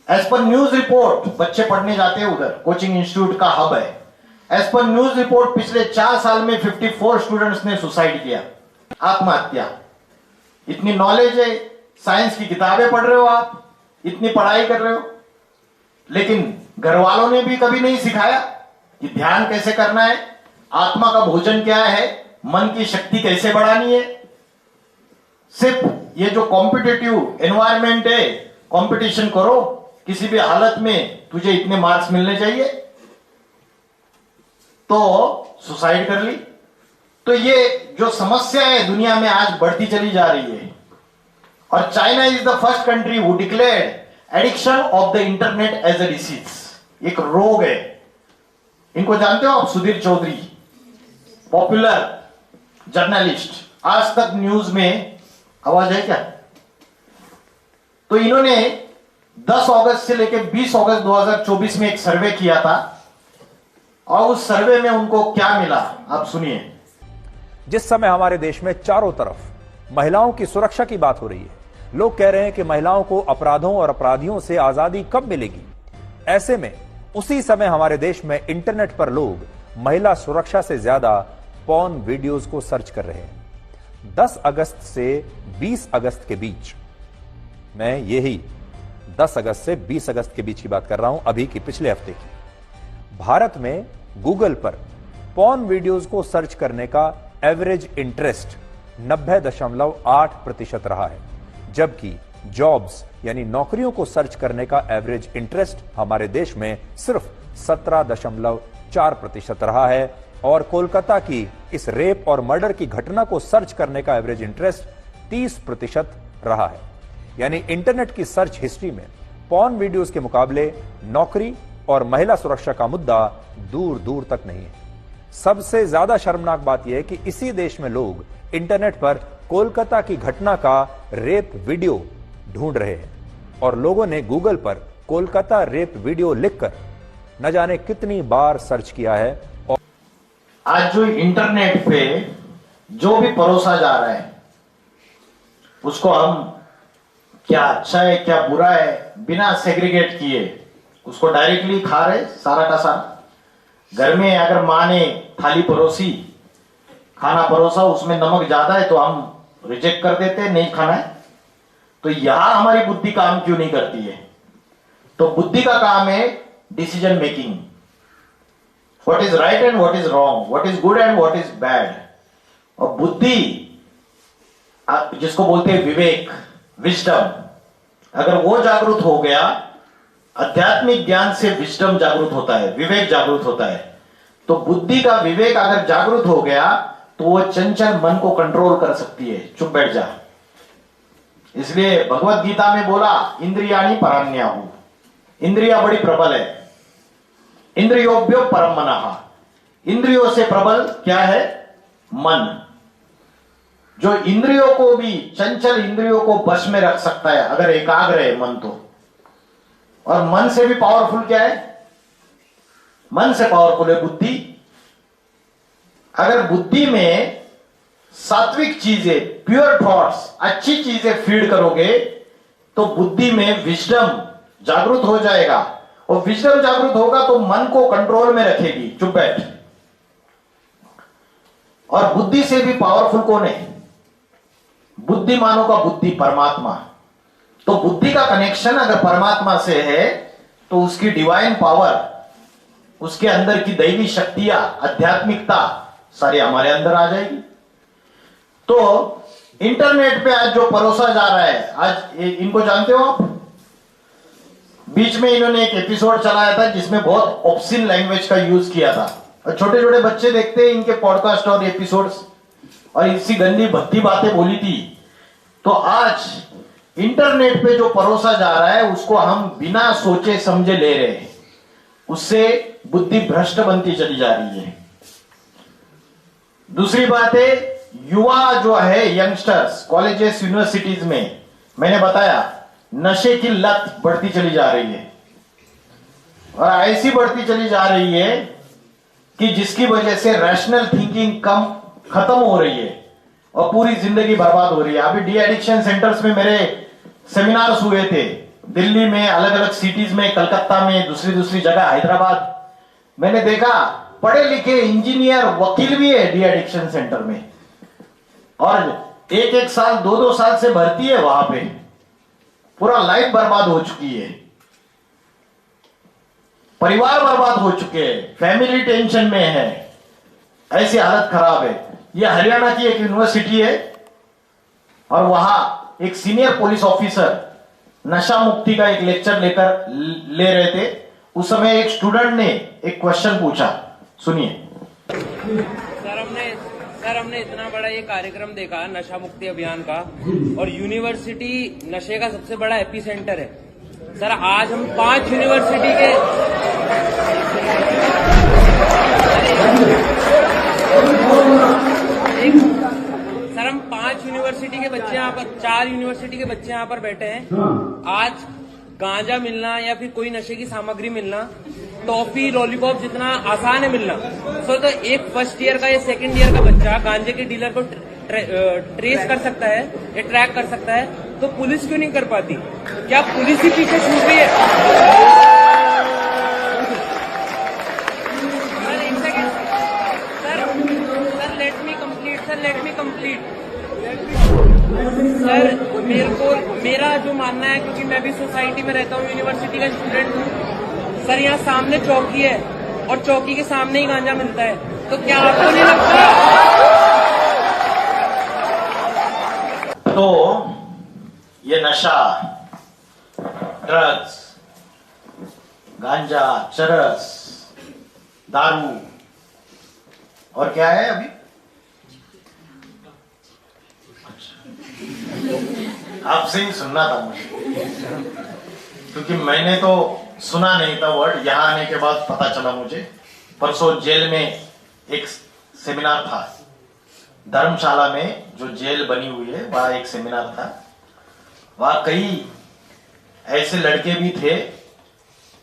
एज पर न्यूज रिपोर्ट, बच्चे पढ़ने जाते हैं उधर, कोचिंग इंस्टीट्यूट का हब है। एज पर न्यूज रिपोर्ट पिछले 4 साल में 54 स्टूडेंट्स ने सुसाइड किया, आत्महत्या। इतनी नॉलेज है, साइंस की किताबें पढ़ रहे हो आप, इतनी पढ़ाई कर रहे हो, लेकिन घर वालों ने भी कभी नहीं सिखाया कि ध्यान कैसे करना है, आत्मा का भोजन क्या है, मन की शक्ति कैसे बढ़ानी है। सिर्फ ये जो कॉम्पिटिटिव एनवायरमेंट है, कंपटीशन करो, किसी भी हालत में तुझे इतने मार्क्स मिलने चाहिए, तो सुसाइड कर ली। तो ये जो समस्या है दुनिया में आज बढ़ती चली जा रही है। और China is the first country who declared addiction of the internet as a disease. एक रोग है। इनको जानते हो आप? सुधीर चौधरी, पॉपुलर जर्नलिस्ट, आज तक न्यूज में आवाज है क्या? तो इन्होंने 10 अगस्त से लेकर 20 अगस्त 2024 में एक सर्वे किया था, और उस सर्वे में उनको क्या मिला आप सुनिए। जिस समय हमारे देश में चारों तरफ महिलाओं की सुरक्षा की बात हो रही है, लोग कह रहे हैं कि महिलाओं को अपराधों और अपराधियों से आजादी कब मिलेगी, ऐसे में उसी समय हमारे देश में इंटरनेट पर लोग महिला सुरक्षा से ज्यादा पॉर्न वीडियोस को सर्च कर रहे हैं। 10 अगस्त से 20 अगस्त के बीच, मैं यही 10 अगस्त से 20 अगस्त के बीच की बात कर रहा हूं, अभी की पिछले हफ्ते की, भारत में गूगल पर पॉर्न वीडियोस को सर्च करने का एवरेज इंटरेस्ट 90.8% रहा है, जबकि जॉब्स यानी नौकरियों को सर्च करने का एवरेज इंटरेस्ट हमारे देश में सिर्फ 17.4% रहा है। और कोलकाता की इस रेप और मर्डर की घटना को सर्च करने का एवरेज इंटरेस्ट 30% रहा है। यानी इंटरनेट की सर्च हिस्ट्री में पॉर्न वीडियोस के मुकाबले नौकरी और महिला सुरक्षा का मुद्दा दूर दूर तक नहीं है। सबसे ज्यादा शर्मनाक बात यह है कि इसी देश में लोग इंटरनेट पर कोलकाता की घटना का रेप वीडियो ढूंढ रहे हैं, और लोगों ने गूगल पर कोलकाता रेप वीडियो लिखकर न जाने कितनी बार सर्च किया है। और आज जो इंटरनेट पे जो भी परोसा जा रहा है उसको हम क्या अच्छा है क्या बुरा है बिना सेग्रीगेट किए उसको डायरेक्टली खा रहे, सारा का सारा। घर में अगर माँ ने थाली परोसी, खाना परोसा, उसमें नमक ज्यादा है तो हम रिजेक्ट कर देते हैं, नहीं खाना है। तो यहां हमारी बुद्धि काम क्यों नहीं करती है? तो बुद्धि का काम है decision making, what is right and what is wrong, what is good and what is bad. और बुद्धि जिसको बोलते हैं विवेक, विजडम, अगर वो जागरूक हो गया, आध्यात्मिक ज्ञान से विजडम जागरूक होता है, विवेक जागरूक होता है। तो बुद्धि का विवेक अगर जागरूक हो गया तो वो चंचल मन को कंट्रोल कर सकती है, चुप बैठ जा। इसलिए भगवत गीता में बोला इंद्रियाणि पराण्याहु, इंद्रिया बड़ी प्रबल है। इंद्रियोभ्यो परम मनः, इंद्रियों से प्रबल क्या है? मन। जो इंद्रियों को भी, चंचल इंद्रियों को वश में रख सकता है अगर एकाग्र है मन तो। और मन से भी पावरफुल क्या है? मन से पावरफुल है बुद्धि। अगर बुद्धि में सात्विक चीजें, प्योर थॉट्स, अच्छी चीजें फीड करोगे तो बुद्धि में विजडम जागरूक हो जाएगा। और विजडम जागरूक होगा तो मन को कंट्रोल में रखेगी, चुप बैठ। और बुद्धि से भी पावरफुल कौन है? बुद्धिमानों का बुद्धि परमात्मा। तो बुद्धि का कनेक्शन अगर परमात्मा से है तो उसकी डिवाइन पावर, उसके अंदर की दैवी शक्तियां, आध्यात्मिकता सारी हमारे अंदर आ जाएगी। तो इंटरनेट पे आज जो परोसा जा रहा है, आज इनको जानते हो आप? बीच में इन्होंने एक एपिसोड चलाया था जिसमें बहुत ऑब्सिन लैंग्वेज का यूज किया था। और छोटे छोटे बच्चे देखते हैं इनके पॉडकास्ट और एपिसोड्स, और इसी गंदी भक्ति बातें बोली थी। तो आज इंटरनेट पे जो परोसा जा रहा है उसको हम बिना सोचे समझे ले रहे हैं, उससे बुद्धि भ्रष्ट बनती चली जा रही है। दूसरी बात है, युवा जो है, यंगस्टर्स कॉलेजेस यूनिवर्सिटीज में, मैंने बताया नशे की लत बढ़ती चली जा रही है। और ऐसी बढ़ती चली जा रही है कि जिसकी वजह से रैशनल थिंकिंग खत्म हो रही है और पूरी जिंदगी बर्बाद हो रही है। अभी डी एडिक्शन सेंटर्स में मेरे सेमिनार्स हुए थे, दिल्ली में, अलग अलग सिटीज में, कलकत्ता में, दूसरी जगह, हैदराबाद। मैंने देखा पढ़े लिखे इंजीनियर, वकील भी है डी एडिक्शन सेंटर में, और एक साल, 2 साल से भर्ती है वहां पे। पूरा लाइफ बर्बाद हो चुकी है, परिवार बर्बाद हो चुके हैं, फैमिली टेंशन में है, ऐसी हालत खराब है। यह हरियाणा की एक यूनिवर्सिटी है और वहां एक सीनियर पुलिस ऑफिसर नशा मुक्ति का एक लेक्चर ले रहे थे। उस समय एक स्टूडेंट ने एक क्वेश्चन पूछा, सुनिए। सर हमने इतना बड़ा ये कार्यक्रम देखा नशा मुक्ति अभियान का, और यूनिवर्सिटी नशे का सबसे बड़ा एपी सेंटर है। सर आज हम 5 यूनिवर्सिटी के सर हम 5 यूनिवर्सिटी के बच्चे यहाँ पर, 4 यूनिवर्सिटी के बच्चे यहाँ पर बैठे हैं। आज गांजा मिलना या फिर कोई नशे की सामग्री मिलना, टॉफी, लॉलीपॉप जितना आसान है मिलना, तो एक फर्स्ट ईयर का या सेकंड ईयर का बच्चा गांजे के डीलर को ट्रेस कर सकता है या ट्रैक कर सकता है, तो पुलिस क्यों नहीं कर पाती? क्या पुलिस ही पीछे छूट रही है? Sir let me complete. Sir मेरा जो मानना है, क्योंकि मैं भी सोसाइटी में रहता हूँ, यूनिवर्सिटी का स्टूडेंट हूँ। सर यहाँ सामने चौकी है और चौकी के सामने ही गांजा मिलता है, तो क्या आपको नहीं लगता? तो ये नशा, ड्रग्स, गांजा, चरस, दारू और क्या है अभी? आपसे ही सुनना था मुझे, क्योंकि मैंने तो सुना नहीं था वर्ड, यहां आने के बाद पता चला मुझे। परसों जेल में एक सेमिनार था, धर्मशाला में जो जेल बनी हुई है वहां एक सेमिनार था। वहां कई ऐसे लड़के भी थे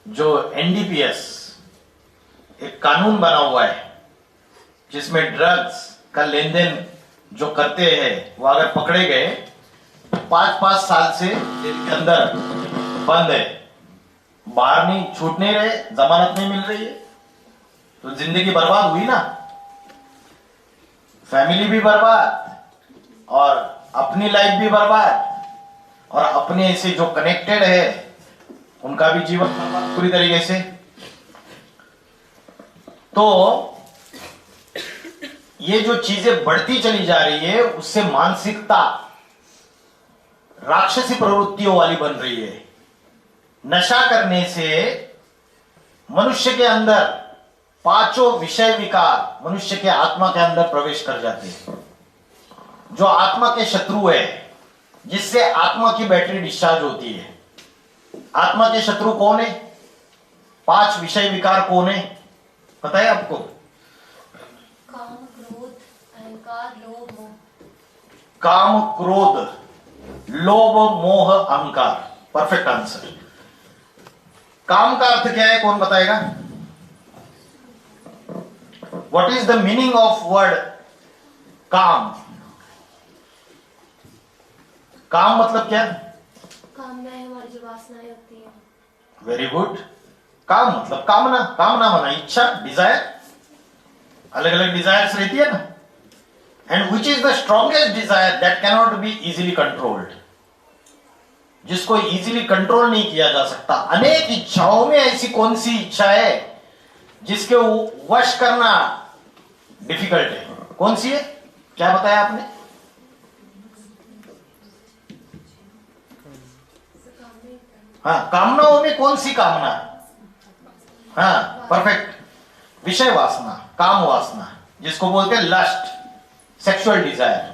जो एनडीपीएस, एक कानून बना हुआ है जिसमें ड्रग्स का लेन देन जो करते हैं वो अगर पकड़े गए 5-5 साल से जेल के अंदर बंद है, बाहर नहीं, छूट नहीं रहे, जमानत नहीं मिल रही है, तो जिंदगी बर्बाद हुई ना। फैमिली भी बर्बाद और अपनी लाइफ भी बर्बाद और अपने से जो कनेक्टेड है उनका भी जीवन बर्बाद पूरी तरीके से। तो ये जो चीजें बढ़ती चली जा रही है उससे मानसिकता राक्षसी प्रवृत्तियों वाली बन रही है। नशा करने से मनुष्य के अंदर पांचों विषय विकार मनुष्य के आत्मा के अंदर प्रवेश कर जाते हैं, जो आत्मा के शत्रु है, जिससे आत्मा की बैटरी डिस्चार्ज होती है। आत्मा के शत्रु कौन है? 5 विषय विकार कौन है पता है आपको? काम, क्रोध, अहंकार, लोभ, मोह। काम, क्रोध, लोभ, मोह, अहंकार। Perfect answer. काम का अर्थ क्या है, कौन बताएगा? What is the meaning of word काम? काम मतलब क्या? काम में हमारी जो वासनाएं होती हैं। Very good. काम मतलब कामना, कामना माना इच्छा, डिजायर। अलग अलग डिजायर्स रहती है ना। And which is the strongest desire that cannot be easily controlled, जिसको इजीली कंट्रोल नहीं किया जा सकता। अनेक इच्छाओं में ऐसी कौन सी इच्छा है जिसके वश करना डिफिकल्ट है? कौन सी है? क्या बताया आपने? हाँ, कामनाओं में कौन सी कामना? हाँ, परफेक्ट। विषय वासना, काम वासना, जिसको बोलते हैं लस्ट, सेक्सुअल डिजायर।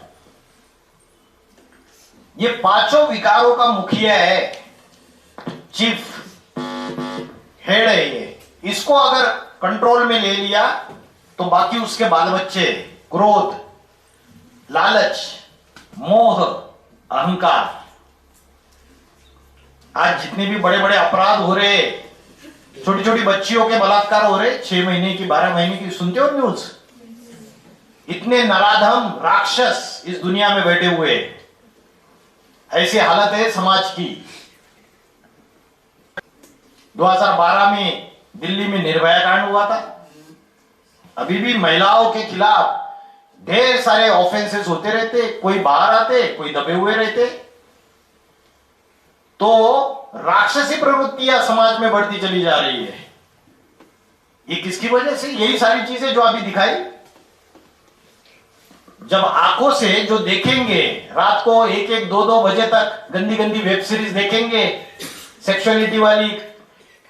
ये पांचों विकारों का मुखिया है, चीफ हेड है ये। इसको अगर कंट्रोल में ले लिया तो बाकी उसके बाल बच्चे, क्रोध, लालच, मोह, अहंकार। आज जितने भी बड़े बड़े अपराध हो रहे, छोटी छोटी बच्चियों के बलात्कार हो रहे, 6 महीने की 12 महीने की, सुनते हो न्यूज? इतने नराधम राक्षस इस दुनिया में बैठे हुए, ऐसी हालत है समाज की। 2012 में दिल्ली में निर्भया कांड हुआ था। अभी भी महिलाओं के खिलाफ ढेर सारे ऑफेंसेस होते रहते, कोई बाहर आते, कोई दबे हुए रहते। तो राक्षसी प्रवृत्तियां समाज में बढ़ती चली जा रही है। ये किसकी वजह से? यही सारी चीजें जो अभी दिखाई। जब आंखों से जो देखेंगे, रात को 1-1, 2-2 बजे तक गंदी गंदी वेब सीरीज देखेंगे, सेक्सुअलिटी वाली,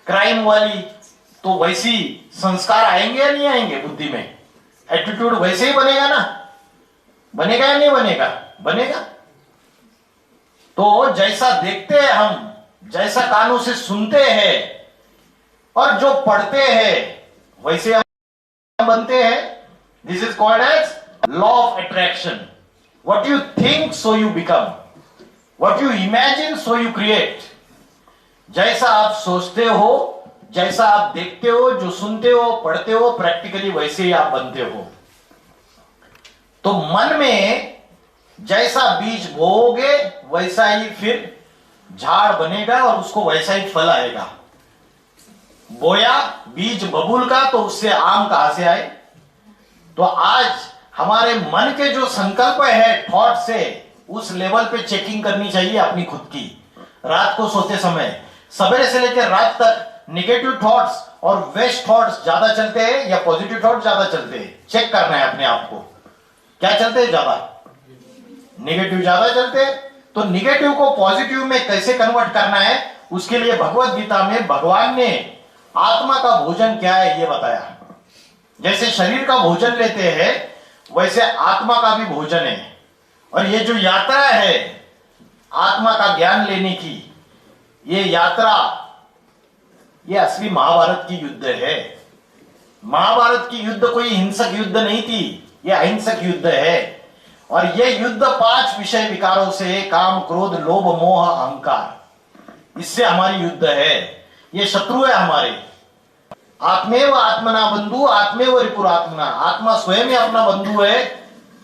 क्राइम वाली, तो वैसी संस्कार आएंगे या नहीं आएंगे बुद्धि में? एटीट्यूड वैसे ही बनेगा ना? बनेगा या नहीं बनेगा? बनेगा। तो जैसा देखते हैं हम, जैसा कानों से सुनते हैं और जो पढ़ते हैं, वैसे हम बनते हैं। This is called as law of attraction. What you think so you become, what you imagine so you create. जैसा आप सोचते हो, जैसा आप देखते हो, जो सुनते हो, पढ़ते हो, प्रैक्टिकली वैसे ही आप बनते हो। तो मन में जैसा बीज बोओगे वैसा ही फिर झाड़ बनेगा और उसको वैसा ही फल आएगा। बोया बीज बबूल का, तो उससे आम कहां से आए? तो आज हमारे मन के जो संकल्प है, थॉट से, उस लेवल पे चेकिंग करनी चाहिए अपनी खुद की। रात को सोते समय, सवेरे से लेकर रात तक नेगेटिव थॉट्स और वेस्ट थॉट्स ज्यादा चलते हैं या पॉजिटिव थॉट्स ज्यादा चलते हैं? चेक करना है अपने आप को। क्या चलते हैं ज्यादा? नेगेटिव ज्यादा चलते हैं। तो नेगेटिव को पॉजिटिव में कैसे कन्वर्ट करना है, उसके लिए भगवत गीता में भगवान ने आत्मा का भोजन क्या है ये बताया। जैसे शरीर का भोजन लेते हैं, वैसे आत्मा का भी भोजन है। और ये जो यात्रा है आत्मा का ज्ञान लेने की, ये यात्रा, ये असली महाभारत की युद्ध है। महाभारत की युद्ध कोई हिंसक युद्ध नहीं थी, ये अहिंसक युद्ध है। और ये युद्ध 5 विषय विकारों से, काम, क्रोध, लोभ, मोह, अहंकार, इससे हमारी युद्ध है। ये शत्रु है हमारे। आत्मेव आत्मना बंधु, आत्मेव रिपुरात्मना। आत्मा स्वयं ही अपना बंधु है,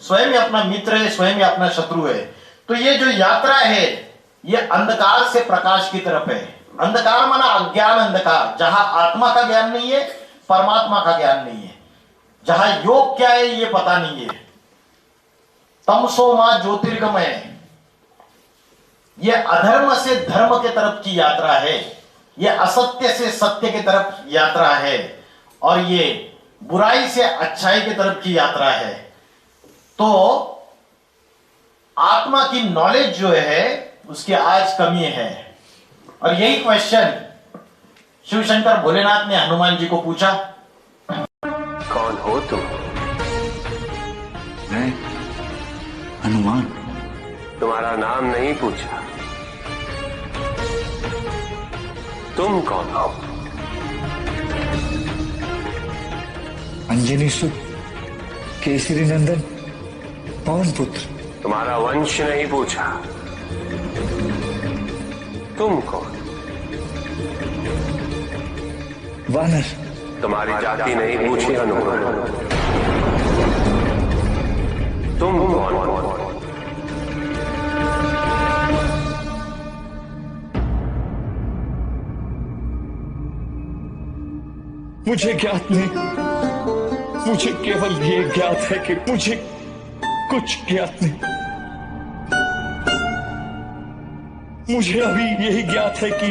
स्वयं ही अपना मित्र है, स्वयं ही अपना शत्रु है। तो ये जो यात्रा है, ये अंधकार से प्रकाश की तरफ है। अंधकार माना अज्ञान अंधकार, जहां आत्मा का ज्ञान नहीं है, परमात्मा का ज्ञान नहीं है, जहां योग क्या है ये पता नहीं है। तमसो मां ज्योतिर्गमय, यह अधर्म से धर्म के तरफ की यात्रा है, यह असत्य से सत्य के तरफ यात्रा है, और ये बुराई से अच्छाई की तरफ की यात्रा है। तो आत्मा की नॉलेज जो है उसकी आज कमी है। और यही क्वेश्चन शिव शंकर भोलेनाथ ने हनुमान जी को पूछा। कौन हो तुम? मैं हनुमान। तुम्हारा नाम नहीं पूछा, तुम कौन हो? अंजनी सुत, केसरी नंदन, पवन पुत्र। तुम्हारा वंश नहीं पूछा, तुम कौन? वानर। तुम्हारी जाति नहीं पूछी हनुमान, तुम कौन? मुझे ज्ञात नहीं, मुझे केवल ये ज्ञात है कि मुझे कुछ ज्ञात नहीं। मुझे अभी यही ज्ञात है कि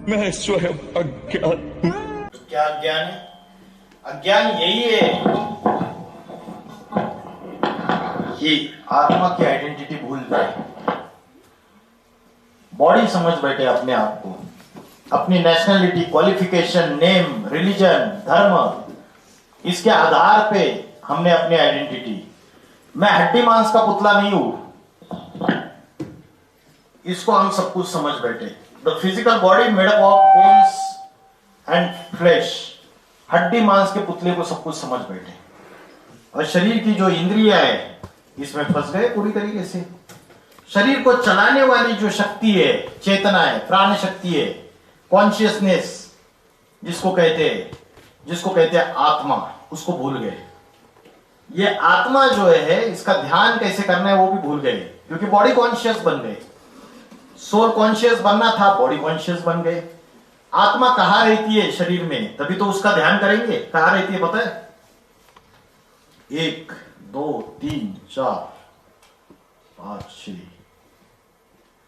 मैं स्वयं अज्ञात हूं। क्या अज्ञान है? अज्ञान यही है कि आत्मा की आइडेंटिटी भूल गए, बॉडी समझ बैठे अपने आप को, अपनी नेशनलिटी, क्वालिफिकेशन, नेम, रिलीजन, धर्म, इसके आधार पे हमने अपनी आइडेंटिटी, मैं हड्डी मांस का पुतला नहीं हूं, इसको हम सब कुछ समझ बैठे। The physical body made up of bones and flash, हड्डी मांस के पुतले को सब कुछ समझ बैठे। और शरीर की जो इंद्रियां है इसमें फंस गए पूरी तरीके से। शरीर को चलाने वाली जो शक्ति है, चेतना है, प्राण शक्ति है, कॉन्शियसनेस जिसको कहते हैं आत्मा, उसको भूल गए। ये आत्मा जो है इसका ध्यान कैसे करना है वो भी भूल गए, क्योंकि बॉडी कॉन्शियस बन गए। सोल कॉन्शियस बनना था, बॉडी कॉन्शियस बन गए। आत्मा कहां रहती है शरीर में, तभी तो उसका ध्यान करेंगे। कहां रहती है पता है? 1 2 3 4 5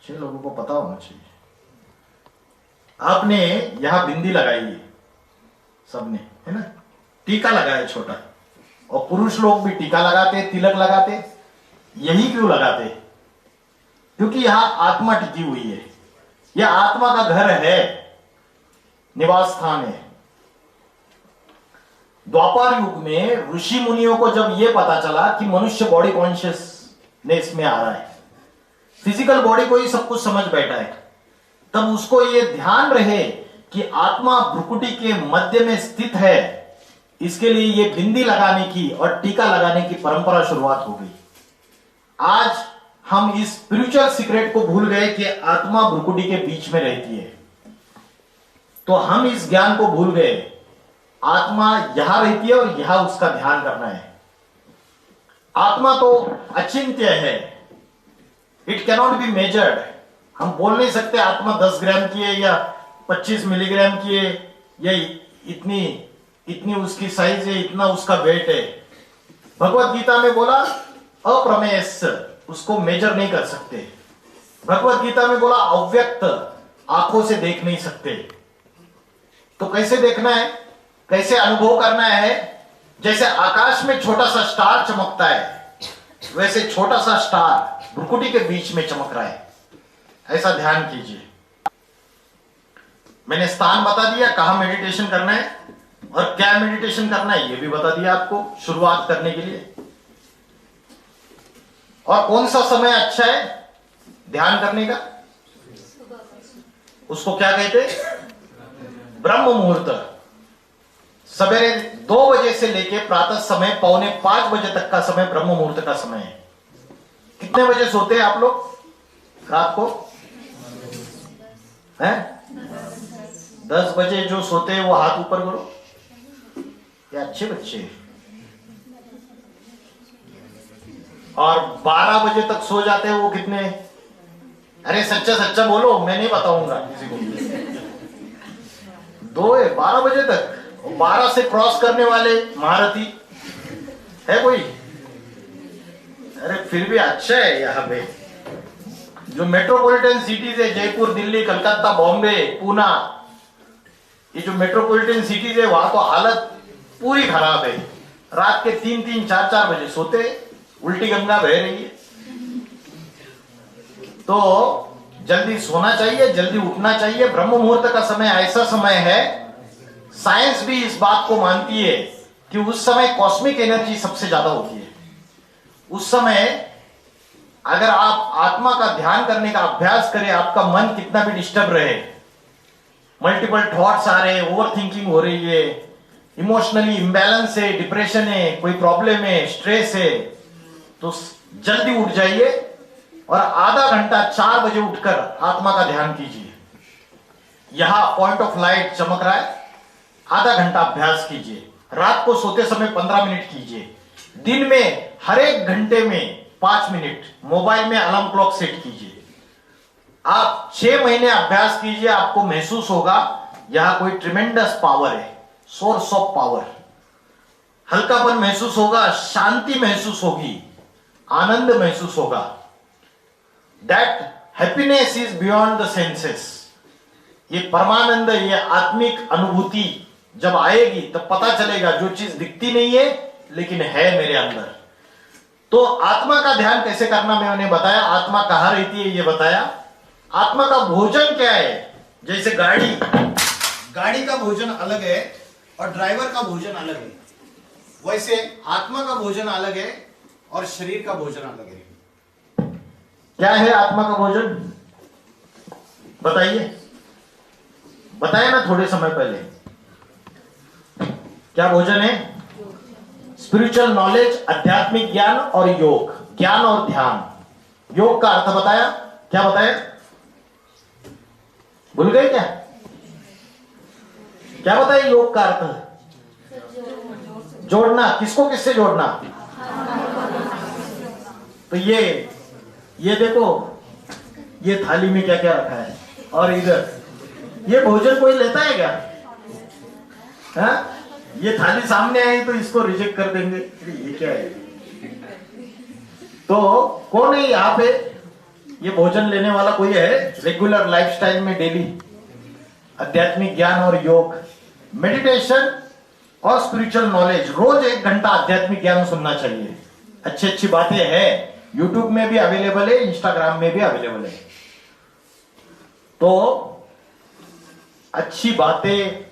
6 लोगों को पता होना चाहिए। आपने यहां बिंदी लगाई है सबने, है ना? टीका लगाया छोटा, और पुरुष लोग भी टीका लगाते, तिलक लगाते। यही क्यों लगाते? क्योंकि यहां आत्मा टिकी हुई है। यह आत्मा का घर है, निवास स्थान है। द्वापर युग में ऋषि मुनियों को जब यह पता चला कि मनुष्य बॉडी कॉन्शियसनेस में आ रहा है, फिजिकल बॉडी को ही सब कुछ समझ बैठा है, तब उसको यह ध्यान रहे कि आत्मा भ्रुकुटी के मध्य में स्थित है। इसके लिए यह बिंदी लगाने की और टीका लगाने की परंपरा शुरुआत हो गई। आज हम इस स्पिरिचुअल सीक्रेट को भूल गए कि आत्मा भ्रुकुटी के बीच में रहती है। तो हम इस ज्ञान को भूल गए। आत्मा यहां रहती है और यहां उसका ध्यान करना है। आत्मा तो अचिंत्य है, इट कैनॉट बी मेजर्ड। हम बोल नहीं सकते आत्मा 10 ग्राम की है या 25 मिलीग्राम की है, या इतनी उसकी साइज है, इतना उसका वेट है। भगवत गीता में बोला अप्रमेय, उसको मेजर नहीं कर सकते। भगवत गीता में बोला अव्यक्त, आंखों से देख नहीं सकते। तो कैसे देखना है, कैसे अनुभव करना है? जैसे आकाश में छोटा सा स्टार चमकता है, वैसे छोटा सा स्टार भ्रुकुटी के बीच में चमक रहा है। ऐसा ध्यान कीजिए। मैंने स्थान बता दिया, कहां मेडिटेशन करना है और क्या मेडिटेशन करना है यह भी बता दिया आपको शुरुआत करने के लिए। और कौन सा समय अच्छा है ध्यान करने का? उसको क्या कहते? ब्रह्म मुहूर्त। सवेरे 2 बजे से लेके प्रातः समय 4:45 बजे तक का समय ब्रह्म मुहूर्त का समय है। कितने बजे सोते हैं आप लोग रात को? हैं? 10 बजे जो सोते हैं वो हाथ ऊपर करो। ये अच्छे बच्चे। और 12 बजे तक सो जाते हैं वो कितने? अरे सच्चा सच्चा बोलो, मैं नहीं बताऊंगा किसी को। 2 है 12 बजे तक। 12 से क्रॉस करने वाले महारथी है कोई? फिर भी अच्छा है यहाँ पे। जो मेट्रोपॉलिटन सिटीज है, जयपुर, दिल्ली, कलकत्ता, बॉम्बे, पूना, ये जो मेट्रोपॉलिटन सिटीज है वहां तो हालत पूरी खराब है। रात के 3-3, 4-4 बजे सोते, उल्टी गंगा बह रही है। तो जल्दी सोना चाहिए, जल्दी उठना चाहिए। ब्रह्म मुहूर्त का समय ऐसा समय है, साइंस भी इस बात को मानती है कि उस समय कॉस्मिक एनर्जी सबसे ज्यादा होती है। उस समय अगर आप आत्मा का ध्यान करने का अभ्यास करें, आपका मन कितना भी डिस्टर्ब रहे, मल्टीपल थॉट्स आ रहे हैं, ओवर थिंकिंग हो रही है, इमोशनली इम्बैलेंस है, डिप्रेशन है, कोई प्रॉब्लम है, स्ट्रेस है, तो जल्दी उठ जाइए और आधा घंटा 4 बजे उठकर आत्मा का ध्यान कीजिए। यहां पॉइंट ऑफ लाइट चमक रहा है, आधा घंटा अभ्यास कीजिए। रात को सोते समय 15 मिनट कीजिए। दिन में हर एक घंटे में 5 मिनट मोबाइल में अलार्म क्लॉक सेट कीजिए। आप 6 महीने अभ्यास कीजिए, आपको महसूस होगा यहां कोई ट्रिमेंडस पावर है, सोर्स ऑफ पावर। हल्कापन महसूस होगा, शांति महसूस होगी, आनंद महसूस होगा। That happiness is beyond the senses. ये परमानंद, ये आत्मिक अनुभूति जब आएगी तब पता चलेगा जो चीज दिखती नहीं है लेकिन है मेरे अंदर। तो आत्मा का ध्यान कैसे करना मैंने बताया, आत्मा कहां रहती है ये बताया। आत्मा का भोजन क्या है, जैसे गाड़ी का भोजन अलग है और ड्राइवर का भोजन अलग है, वैसे आत्मा का भोजन अलग है और शरीर का भोजन अलग है। क्या है आत्मा का भोजन, बताइए, बताया ना थोड़े समय पहले। क्या भोजन है? स्पिरिचुअल नॉलेज, आध्यात्मिक ज्ञान और योग, ज्ञान और ध्यान। योग का अर्थ बताया, क्या बताया, भूल गए क्या? क्या बताया योग का अर्थ? जोड़ना। किसको किससे जोड़ना? तो ये देखो, ये थाली में क्या क्या रखा है और इधर ये भोजन कोई लेता है क्या? हाँ? ये थाली सामने आई तो इसको रिजेक्ट कर देंगे, ये क्या है? तो कौन है यहाँ पे ये भोजन लेने वाला? कोई है रेगुलर लाइफस्टाइल में डेली आध्यात्मिक ज्ञान और योग, मेडिटेशन और स्पिरिचुअल नॉलेज, रोज 1 घंटा आध्यात्मिक ज्ञान सुनना चाहिए। अच्छी अच्छी बातें हैं, यूट्यूब में भी अवेलेबल है, इंस्टाग्राम में भी अवेलेबल है। तो अच्छी बातें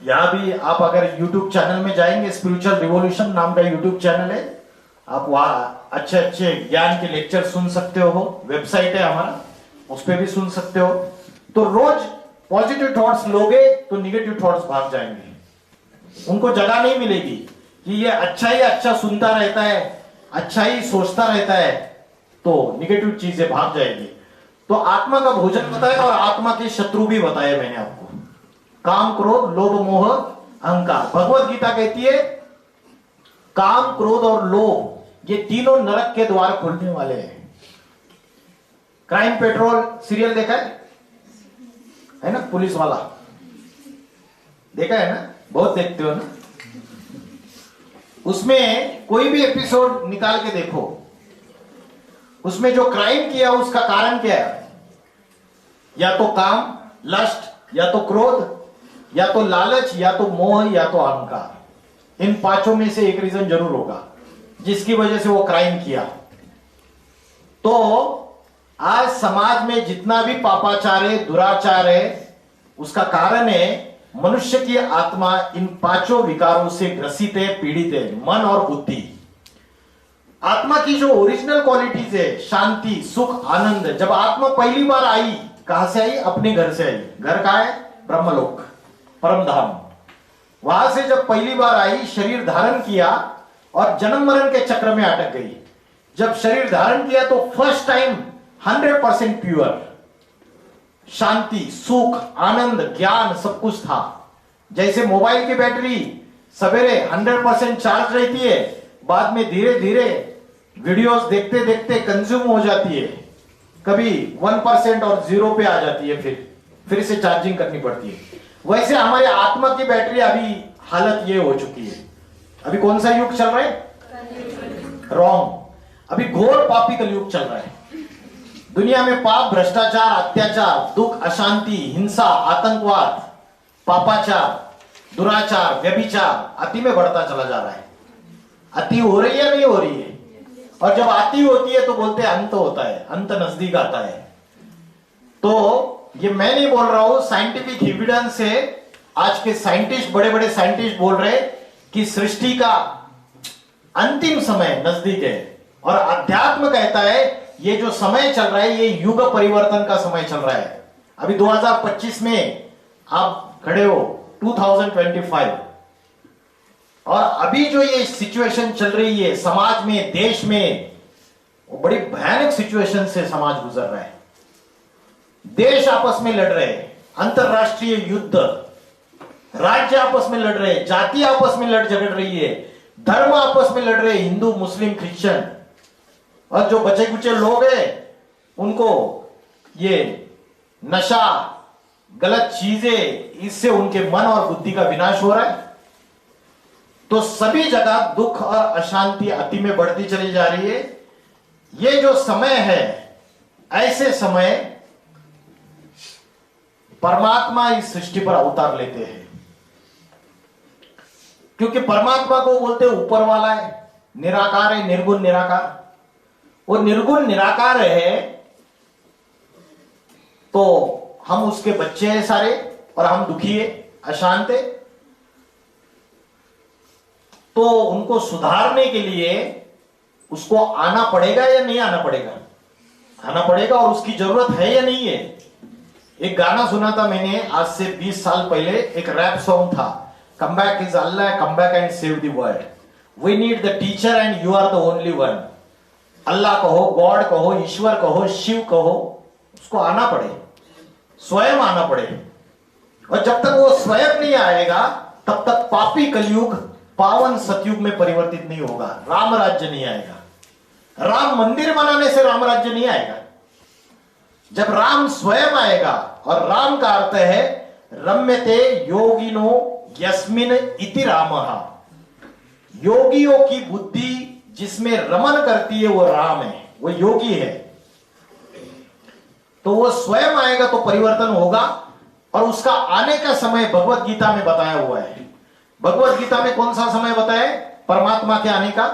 यहां भी आप अगर यूट्यूब चैनल में जाएंगे, स्पिरिचुअल रिवॉल्यूशन नाम का यूट्यूब चैनल है, आप वहां अच्छे अच्छे ज्ञान के लेक्चर सुन सकते हो। वेबसाइट है हमारा, उस पर भी सुन सकते हो। तो रोज पॉजिटिव थॉट्स लोगे तो निगेटिव थॉट्स भाग जाएंगे, उनको जगह नहीं मिलेगी कि ये अच्छा ही अच्छा सुनता रहता है, अच्छा ही सोचता रहता है, तो निगेटिव चीजें भाग जाएगी। तो आत्मा का भोजन बताया और आत्मा के शत्रु भी बताए मैंने आपको, काम, क्रोध, लोभ, मोह, अहंकार। भगवत गीता कहती है काम, क्रोध और लोभ ये तीनों नरक के द्वार खोलने वाले हैं। क्राइम पेट्रोल सीरियल देखा है ना, पुलिस वाला देखा है ना, बहुत देखते हो ना। उसमें कोई भी एपिसोड निकाल के देखो, उसमें जो क्राइम किया उसका कारण क्या है? या तो काम, लस्ट, या तो क्रोध, या तो लालच, या तो मोह, या तो अहंकार। इन 5 में से एक रीजन जरूर होगा जिसकी वजह से वो क्राइम किया। तो आज समाज में जितना भी पापाचार है, दुराचार है, उसका कारण है मनुष्य की आत्मा इन 5 विकारों से ग्रसित है, पीड़ित है, मन और बुद्धि। आत्मा की जो ओरिजिनल क्वालिटीज है, शांति, सुख, आनंद, जब आत्मा पहली बार आई, कहां से आई? अपने घर से आई। घर कहां है? ब्रह्मलोक, परम धाम। वहां से जब पहली बार आई, शरीर धारण किया और जन्म मरण के चक्र में अटक गई। जब शरीर धारण किया तो फर्स्ट टाइम 100% प्योर, शांति, सुख, आनंद, ज्ञान सब कुछ था। जैसे मोबाइल की बैटरी सवेरे 100% चार्ज रहती है, बाद में धीरे धीरे वीडियोस देखते देखते कंज्यूम हो जाती है, कभी 1% और 0 पे आ जाती है, फिर से चार्जिंग करनी पड़ती है। वैसे हमारे आत्मा की बैटरी अभी हालत ये हो चुकी है। अभी कौन सा युग चल रहा है? रॉन्ग। अभी घोर पापी कलयुग चल रहा है। दुनिया में पाप, भ्रष्टाचार, अत्याचार, दुख, अशांति, हिंसा, आतंकवाद, पापाचार, दुराचार, व्यभिचार अति में बढ़ता चला जा रहा है। अति हो रही है, नहीं हो रही है? और जब अति होती है तो बोलते हैं अंत होता है, अंत नजदीक आता है। तो ये मैं नहीं बोल रहा हूं, साइंटिफिक एविडेंस है। आज के साइंटिस्ट, बड़े बड़े साइंटिस्ट बोल रहे कि सृष्टि का अंतिम समय नजदीक है। और अध्यात्म कहता है ये जो समय चल रहा है ये युग परिवर्तन का समय चल रहा है। अभी 2025 में आप खड़े हो, 2025, और अभी जो ये सिचुएशन चल रही है समाज में, देश में, वो बड़ी भयानक सिचुएशन से समाज गुजर रहा है। देश आपस में लड़ रहे हैं, अंतरराष्ट्रीय युद्ध, राज्य आपस में लड़ रहे हैं, जाति आपस में लड़ झगड़ रही है, धर्म आपस में लड़ रहे हैं, हिंदू, मुस्लिम, क्रिश्चियन। और जो बचे कुचे लोग हैं उनको ये नशा, गलत चीजें, इससे उनके मन और बुद्धि का विनाश हो रहा है। तो सभी जगह दुख और अशांति अति में बढ़ती चली जा रही है। ये जो समय है, ऐसे समय परमात्मा इस सृष्टि पर अवतार लेते हैं, क्योंकि परमात्मा को बोलते ऊपर वाला है, निराकार है, निर्गुण निराकार। वो निर्गुण निराकार है तो हम उसके बच्चे हैं सारे, और हम दुखी है, अशांत है। तो उनको सुधारने के लिए उसको आना पड़ेगा या नहीं आना पड़ेगा? आना पड़ेगा। और उसकी जरूरत है या नहीं है? एक गाना सुना था मैंने आज से 20 साल पहले, एक रैप सॉन्ग था, come back is Allah, come back and save the world, we need the teacher and you are the only one. Allah कहो, गॉड कहो, ईश्वर कहो, शिव कहो, उसको आना पड़े, स्वयं आना पड़े। और जब तक वो स्वयं नहीं आएगा तब तक पापी कलयुग पावन सतयुग में परिवर्तित नहीं होगा, राम राज्य नहीं आएगा। राम मंदिर बनाने से राम राज्य नहीं आएगा। जब राम स्वयं आएगा, और राम का अर्थ है रम्यते योगिनो यस्मिन इति रामः, योगियों की बुद्धि जिसमें रमन करती है वो राम है, वो योगी है। तो वो स्वयं आएगा तो परिवर्तन होगा। और उसका आने का समय भगवत गीता में बताया हुआ है। भगवत गीता में कौन सा समय बताया है परमात्मा के आने का?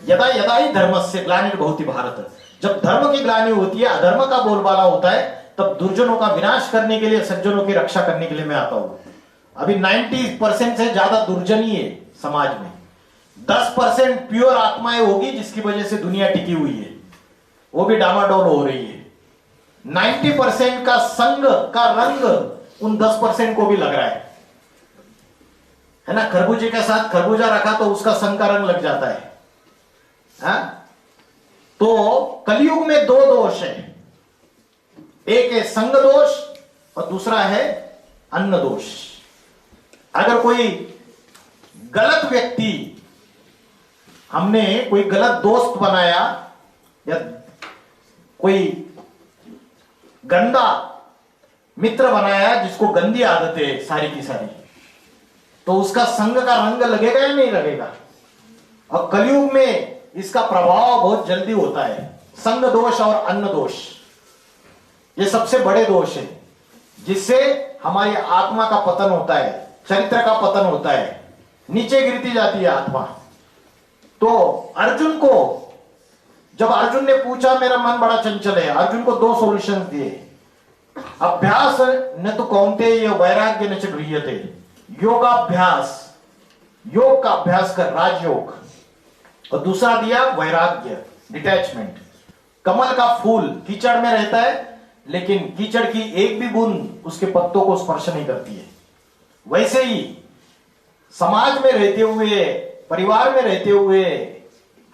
यदा यदा ही धर्मस्य ग्लानिर्भवति भारत, जब धर्म की ग्लानि होती है, अधर्म का बोलबाला होता है, तब दुर्जनों का विनाश करने के लिए, सज्जनों की रक्षा करने के लिए मैं आता हूं। अभी 90% से ज्यादा दुर्जन ही है समाज में। 10% प्योर आत्माएं होगी जिसकी वजह से दुनिया टिकी हुई है, वो भी डामाडोल हो रही है। 90% का संग का रंग उन 10% को भी लग रहा है ना। खरबूजे के साथ खरबूजा रखा तो उसका संग का रंग लग जाता है, हा? तो कलयुग में दो दोष है, एक है संग दोष और दूसरा है अन्न दोष। अगर कोई गलत व्यक्ति, हमने कोई गलत दोस्त बनाया या कोई गंदा मित्र बनाया जिसको गंदी आदतें है सारी की सारी, तो उसका संग का रंग लगेगा या नहीं लगेगा? और कलयुग में इसका प्रभाव बहुत जल्दी होता है। संग दोष और अन्न दोष, ये सबसे बड़े दोष है जिससे हमारी आत्मा का पतन होता है, चरित्र का पतन होता है, नीचे गिरती जाती है आत्मा। तो अर्जुन को, जब अर्जुन ने पूछा मेरा मन बड़ा चंचल है, अर्जुन को 2 सॉल्यूशंस दिए। अभ्यास न तो कौन्तेय वैराग्य न च गृह्यते, योगाभ्यास, योग का अभ्यास कर, राजयोग। और दूसरा दिया वैराग्य, डिटैचमेंट। कमल का फूल कीचड़ में रहता है लेकिन कीचड़ की एक भी बूंद उसके पत्तों को स्पर्श नहीं करती है। वैसे ही समाज में रहते हुए, परिवार में रहते हुए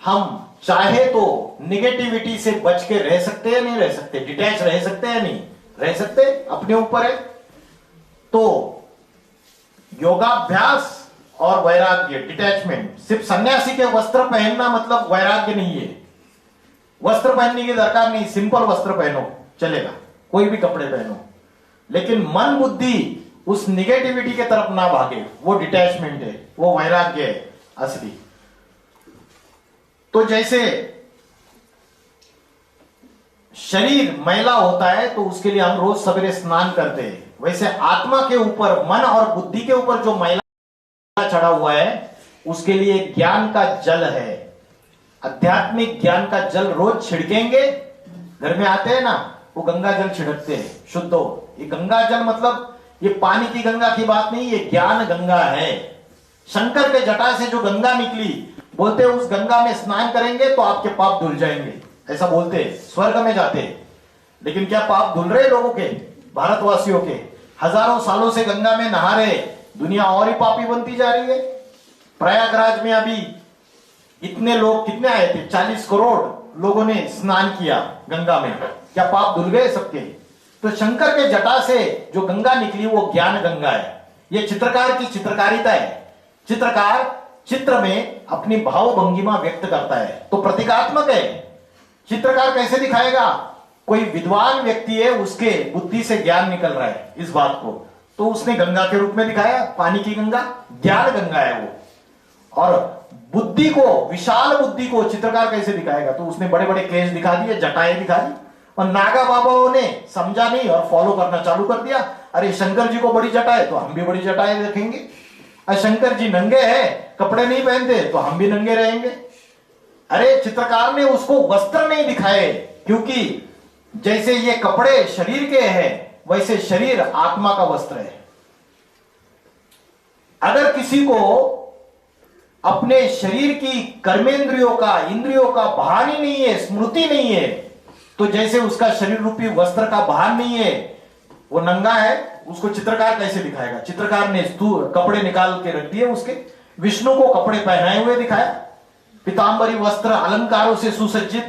हम चाहे तो निगेटिविटी से बच के रह सकते हैं, नहीं रह सकते? डिटैच रह सकते हैं, नहीं रह सकते? अपने ऊपर है। तो योगाभ्यास और वैराग्य, डिटैचमेंट। सिर्फ सन्यासी के वस्त्र पहनना मतलब वैराग्य नहीं है। वस्त्र पहनने की दरकार नहीं, सिंपल वस्त्र पहनो चलेगा, कोई भी कपड़े पहनो, लेकिन मन बुद्धि उस निगेटिविटी के तरफ ना भागे, वो डिटैचमेंट है, वो वैराग्य है असली। तो जैसे शरीर मैला होता है तो उसके लिए हम रोज सवेरे स्नान करते हैं, वैसे आत्मा के ऊपर, मन और बुद्धि के ऊपर जो मैला चढ़ा हुआ है उसके लिए ज्ञान का जल है। आध्यात्मिक ज्ञान का जल रोज छिड़केंगे। घर में आते हैं ना, वो गंगा जल छिड़कते हैं शुद्ध हो। ये गंगा जल मतलब ये पानी की गंगा की बात नहीं, ये ज्ञान गंगा है। शंकर के जटा से जो गंगा निकली, बोलते हैं उस गंगा में स्नान करेंगे तो आपके पाप धुल जाएंगे, ऐसा बोलते हैं, स्वर्ग में जाते हैं। लेकिन क्या पाप धुल रहे लोगों के, भारतवासियों के? हजारों सालों से गंगा में नहा रहे, दुनिया और ही पापी बनती जा रही है। प्रयागराज में अभी इतने लोग कितने आए थे, 40 करोड़ लोगों ने स्नान किया गंगा में। क्या पाप धुल गए सबके? तो शंकर के जटा से जो गंगा निकली वो ज्ञान गंगा है। ये चित्रकार की चित्रकारिता है। चित्रकार चित्र में अपनी भाव भंगिमा व्यक्त करता है तो प्रतीकात्मक है। चित्रकार कैसे दिखाएगा? कोई विद्वान व्यक्ति है, उसके बुद्धि से ज्ञान निकल रहा है इस बात को, तो उसने गंगा के रूप में दिखाया, पानी की गंगा, ज्ञान गंगा है वो। और बुद्धि को, विशाल बुद्धि को चित्रकार कैसे दिखाएगा? तो उसने बड़े बड़े केस दिखा दिए, जटाएं दिखा दी, और नागा बाबाओं ने समझा नहीं और फॉलो करना चालू कर दिया। अरे शंकर जी को बड़ी जटा है तो हम भी बड़ी जटाएं रखेंगे। अरे शंकर जी नंगे हैं, कपड़े नहीं पहनते तो हम भी नंगे रहेंगे। अरे चित्रकार ने उसको वस्त्र नहीं दिखाए, क्योंकि जैसे ये कपड़े शरीर के हैं वैसे शरीर आत्मा का वस्त्र है। अगर किसी को अपने शरीर की कर्मेंद्रियों का, इंद्रियों का भान ही नहीं है, स्मृति नहीं है, तो जैसे उसका शरीर रूपी वस्त्र का भान नहीं है, वो नंगा है, उसको चित्रकार कैसे दिखाएगा? चित्रकार ने कपड़े निकाल के रख दिए उसके, विष्णु को कपड़े पहनाए हुए दिखाया, पीतांबरी वस्त्र अलंकारों से सुसज्जित,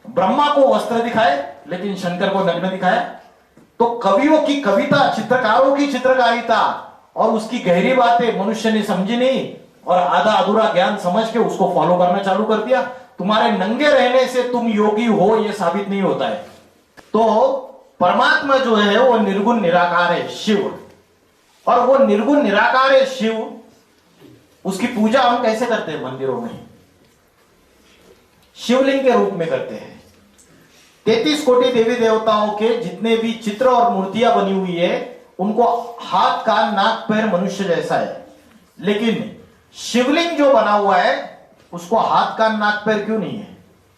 ब्रह्मा को वस्त्र दिखाए, लेकिन शंकर को नग्न दिखाया। तो कवियों की कविता, चित्रकारों की चित्रकारिता और उसकी गहरी बातें मनुष्य ने समझी नहीं और आधा अधूरा ज्ञान समझ के उसको फॉलो करना चालू कर दिया। तुम्हारे नंगे रहने से तुम योगी हो ये साबित नहीं होता है। तो परमात्मा जो है वो निर्गुण निराकार है, शिव, और वो निर्गुण निराकार है शिव, उसकी पूजा हम कैसे करते हैं? मंदिरों में शिवलिंग के रूप में करते हैं। 33 कोटि देवी देवताओं के जितने भी चित्र और मूर्तियां बनी हुई है, उनको हाथ कान नाक पैर मनुष्य जैसा है, लेकिन शिवलिंग जो बना हुआ है उसको हाथ कान नाक पैर क्यों नहीं है?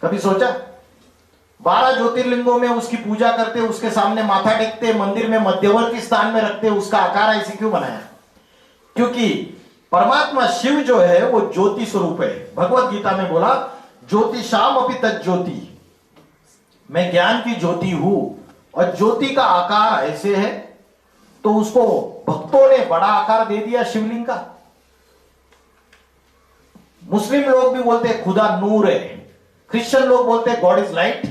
कभी सोचा? 12 ज्योतिर्लिंगों में उसकी पूजा करते, उसके सामने माथा टेकते, मंदिर में मध्यवर्ती स्थान में रखते, उसका आकार ऐसे क्यों बनाया? क्योंकि परमात्मा शिव जो है वो ज्योति स्वरूप है। भगवत गीता में बोला, ज्योतिषाम अपि तज्ज्योति, मैं ज्ञान की ज्योति हूं, और ज्योति का आकार ऐसे है, तो उसको भक्तों ने बड़ा आकार दे दिया शिवलिंग का। मुस्लिम लोग भी बोलते हैं खुदा नूर है, क्रिश्चियन लोग बोलते हैं गॉड इज लाइट,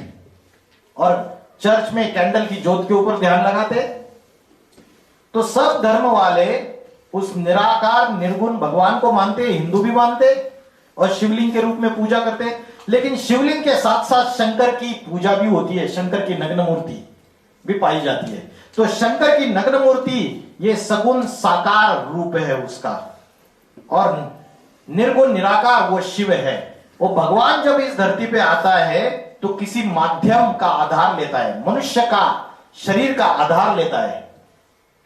और चर्च में कैंडल की ज्योत के ऊपर ध्यान लगाते। तो सब धर्म वाले उस निराकार निर्गुण भगवान को मानते, हिंदू भी मानते और शिवलिंग के रूप में पूजा करते। लेकिन शिवलिंग के साथ साथ शंकर की पूजा भी होती है, शंकर की नग्न मूर्ति भी पाई जाती है। तो शंकर की नग्न मूर्ति ये सगुण साकार रूप है उसका, और निर्गुण निराकार वो शिव है। वो भगवान जब इस धरती पे आता है तो किसी माध्यम का आधार लेता है, मनुष्य का शरीर का आधार लेता है,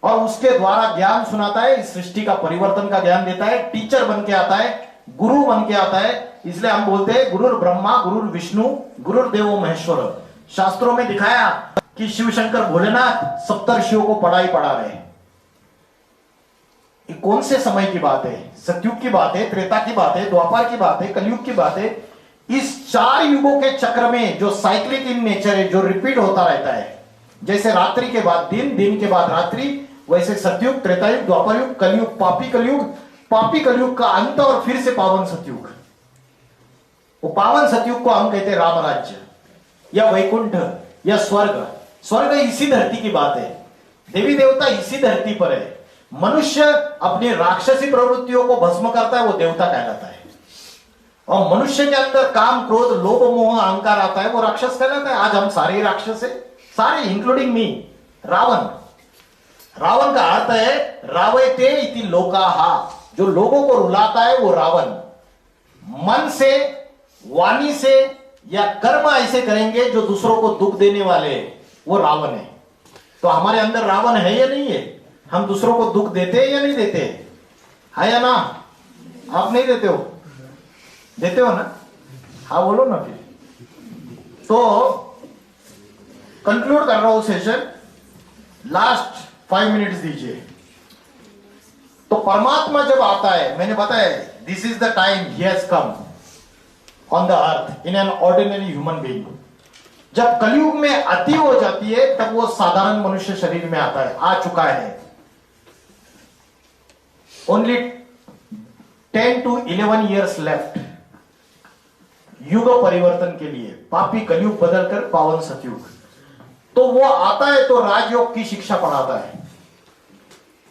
और उसके द्वारा ज्ञान सुनाता है, इस सृष्टि का परिवर्तन का ज्ञान देता है, टीचर बन के आता है, गुरु बन के आता है। इसलिए हम बोलते हैं गुरुर ब्रह्मा गुरुर विष्णु गुरुर्देवो महेश्वर। शास्त्रों में दिखाया कि शिव शंकर भोलेनाथ सप्तर्षियों को पढ़ा ही पढ़ा रहे। ये कौन से समय की बात है? सतयुग की बात है, त्रेता की बात है, द्वापर की बात है, कलयुग की बात है। इस 4 युगों के चक्र में जो साइक्लिक इन नेचर है, जो रिपीट होता रहता है, जैसे रात्रि के बाद दिन, दिन के बाद रात्रि, वैसे सतयुग, त्रेतायुग, द्वापर युग, कलयुग, पापी कलयुग, पापी कलयुग का अंत और फिर से पावन सतयुग। वो पावन सतयुग को हम कहते हैं राम राज्य या वैकुंठ या स्वर्ग। स्वर्ग इसी धरती की बात है, देवी देवता इसी धरती पर है। मनुष्य अपनी राक्षसी प्रवृत्तियों को भस्म करता है, वो देवता कहलाता है, और मनुष्य के अंदर काम क्रोध लोभ मोह अहंकार आता है, वो राक्षस कहलाता है। आज हम सारे ही राक्षस है, सारे इंक्लूडिंग मी। रावण, रावण का अर्थ है रावयते इति लोकाहा, जो लोगों को रुलाता है वो रावण। मन से, वाणी से या कर्म ऐसे करेंगे जो दूसरों को दुख देने वाले हैं, वो रावण है। तो हमारे अंदर रावण है या नहीं है? हम दूसरों को दुख देते हैं या नहीं देते? है या ना? आप नहीं देते हो? देते हो ना? हाँ बोलो ना फिर। तो कंक्लूड कर रहा हूं सेशन, लास्ट 5 मिनट्स दीजिए। तो परमात्मा जब आता है, मैंने बताया this is the time he has come on the earth in an ordinary human being. जब कलयुग में अति हो जाती है तब वो साधारण मनुष्य शरीर में आता है, आ चुका है। ओनली 10 to 11 years लेफ्ट युग परिवर्तन के लिए, पापी कलयुग बदलकर पावन सतयुग। तो वो आता है तो राजयोग की शिक्षा पढ़ाता है।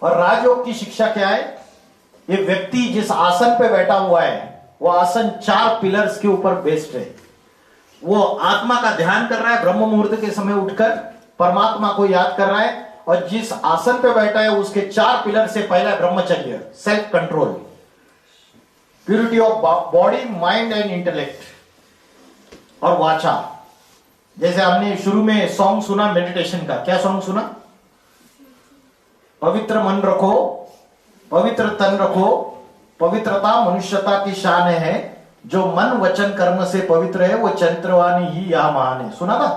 और राजयोग की शिक्षा क्या है? ये व्यक्ति जिस आसन पे बैठा हुआ है वो आसन 4 पिलर्स के ऊपर बेस्ड है। वो आत्मा का ध्यान कर रहा है, ब्रह्म मुहूर्त के समय उठकर परमात्मा को याद कर रहा है। और जिस आसन पे बैठा है उसके 4 पिलर से पहला है ब्रह्मचर्य, self control, purity of body, mind and intellect, और वाचा। जैसे हमने शुरू में सॉन्ग सुना मेडिटेशन का, क्या सॉन्ग सुना? पवित्र मन रखो, पवित्र तन रखो, पवित्रता मनुष्यता की शान है, जो मन वचन कर्म से पवित्र है वो चरित्रवान ही यह महान है। सुना था?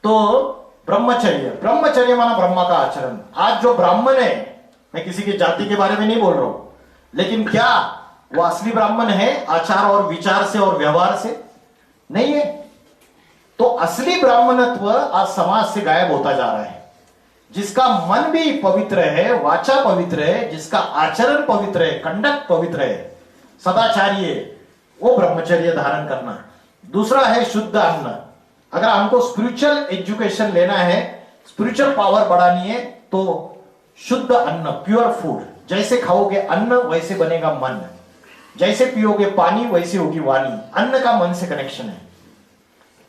तो ब्रह्मचर्य, ब्रह्मचर्य माना ब्रह्मा का आचरण। आज जो ब्राह्मण है, मैं किसी की जाति के बारे में नहीं बोल रहा हूं, लेकिन क्या वो असली ब्राह्मण है आचार और विचार से और व्यवहार से? नहीं है। तो असली ब्राह्मणत्व आज समाज से गायब होता जा रहा है। जिसका मन भी पवित्र है, वाचा पवित्र है, जिसका आचरण पवित्र है, कंडक्ट पवित्र है, सदाचारी है, वो ब्रह्मचर्य धारण करना। दूसरा है शुद्ध अन्न। अगर हमको स्पिरिचुअल एजुकेशन लेना है, स्पिरिचुअल पावर बढ़ानी है, तो शुद्ध अन्न, प्योर फूड। जैसे खाओगे अन्न वैसे बनेगा मन, जैसे पियोगे पानी वैसे होगी वाणी। अन्न का मन से कनेक्शन है।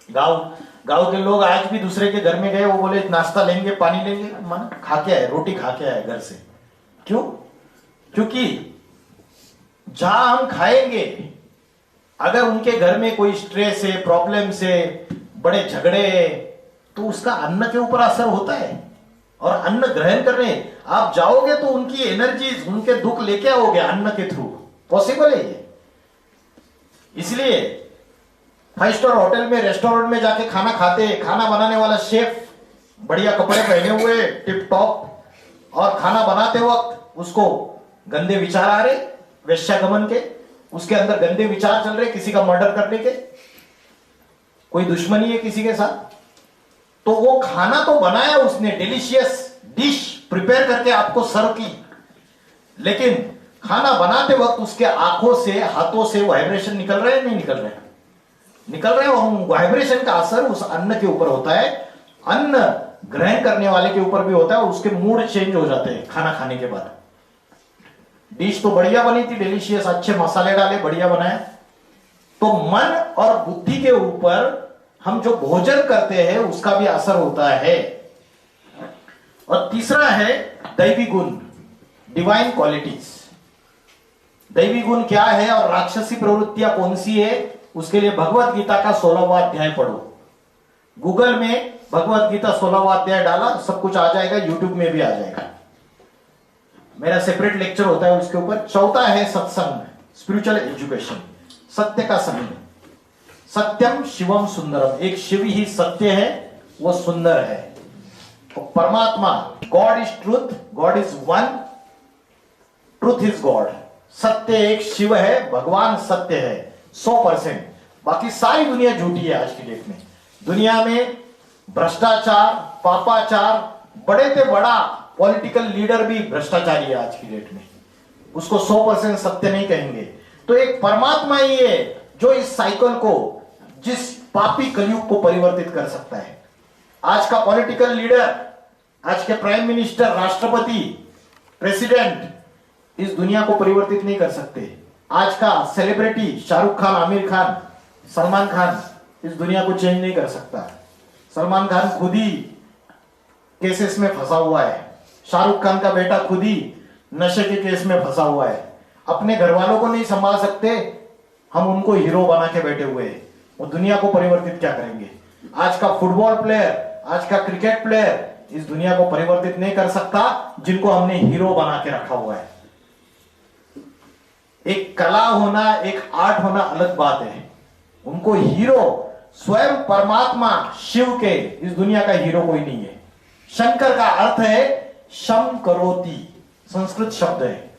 गांव के लोग आज भी दूसरे के घर में गए, वो बोले नाश्ता लेंगे, पानी लेंगे, मन खा के आए, रोटी खा के आए घर से। क्यों? क्योंकि जहां हम खाएंगे, अगर उनके घर में कोई स्ट्रेस है, प्रॉब्लम से, बड़े झगड़े, तो उसका अन्न के ऊपर असर होता है। और अन्न ग्रहण करने आप जाओगे तो उनकी एनर्जीज, उनके दुख लेके आओगे अन्न के थ्रू। पॉसिबल है ये। इसलिए 5 स्टार होटल में, रेस्टोरेंट में जाके खाना खाते हैं, खाना बनाने वाला शेफ बढ़िया कपड़े पहने हुए, टिप टॉप, और खाना बनाते वक्त उसको गंदे विचार आ रहे, वेश्यागमन के, उसके अंदर गंदे विचार चल रहे, किसी का मर्डर करने के, कोई दुश्मनी है किसी के साथ। तो वो खाना तो बनाया उसने, डिलीशियस डिश प्रिपेयर करके आपको सर्व की, लेकिन खाना बनाते वक्त उसके आंखों से, हाथों से वाइब्रेशन निकल रहे हैं, नहीं निकल रहे? निकल रहे हैं। और वाइब्रेशन का असर उस अन्न के ऊपर होता है, अन्न ग्रहण करने वाले के ऊपर भी होता है, और उसके मूड चेंज हो जाते हैं खाना खाने के बाद। डिश तो बढ़िया बनी थी, डिलीशियस, अच्छे मसाले डाले, बढ़िया बनाया। तो मन और बुद्धि के ऊपर हम जो भोजन करते हैं उसका भी असर होता है। और तीसरा है दैवी गुण, डिवाइन क्वालिटीज। दैवी गुण क्या है और राक्षसी प्रवृत्तियां कौन सी है, उसके लिए भगवत गीता का 16वां अध्याय पढ़ो। गूगल में भगवत गीता 16वां अध्याय डाला, सब कुछ आ जाएगा, यूट्यूब में भी आ जाएगा। मेरा सेपरेट लेक्चर होता है उसके ऊपर। चौथा है सत्संग, स्पिरिचुअल एजुकेशन, सत्य का संग। सत्यम शिवम सुंदरम, एक शिव ही सत्य है, वो सुंदर है। तो परमात्मा, God is truth, God is one, truth is God. सत्य एक शिव है, भगवान सत्य है 100%। बाकी सारी दुनिया झूठी है आज की डेट में। दुनिया में भ्रष्टाचार, पापाचार, बड़े से बड़ा पॉलिटिकल लीडर भी भ्रष्टाचारी है आज की डेट में, उसको 100% सत्य नहीं कहेंगे। तो एक परमात्मा ही है जो इस साइकिल को, जिस पापी कलयुग को परिवर्तित कर सकता है। आज का पॉलिटिकल लीडर, आज के प्राइम मिनिस्टर, राष्ट्रपति, प्रेसिडेंट इस दुनिया को परिवर्तित नहीं कर सकते। आज का सेलिब्रिटी शाहरुख खान, आमिर खान, सलमान खान इस दुनिया को चेंज नहीं कर सकता। सलमान खान खुद ही केसेस में फंसा हुआ है, शाहरुख खान का बेटा खुद ही नशे के केस में फंसा हुआ है। अपने घर वालों को नहीं संभाल सकते, हम उनको हीरो बना के बैठे हुए हैं। वो दुनिया को परिवर्तित क्या करेंगे? आज का फुटबॉल प्लेयर, आज का क्रिकेट प्लेयर इस दुनिया को परिवर्तित नहीं कर सकता जिनको हमने हीरो बना के रखा हुआ है। एक कला होना, एक आर्ट होना अलग बात है। उनको हीरो स्वयं परमात्मा शिव के इस दुनिया का हीरो कोई नहीं है। शंकर का अर्थ है शम करोति, संस्कृत शब्द है,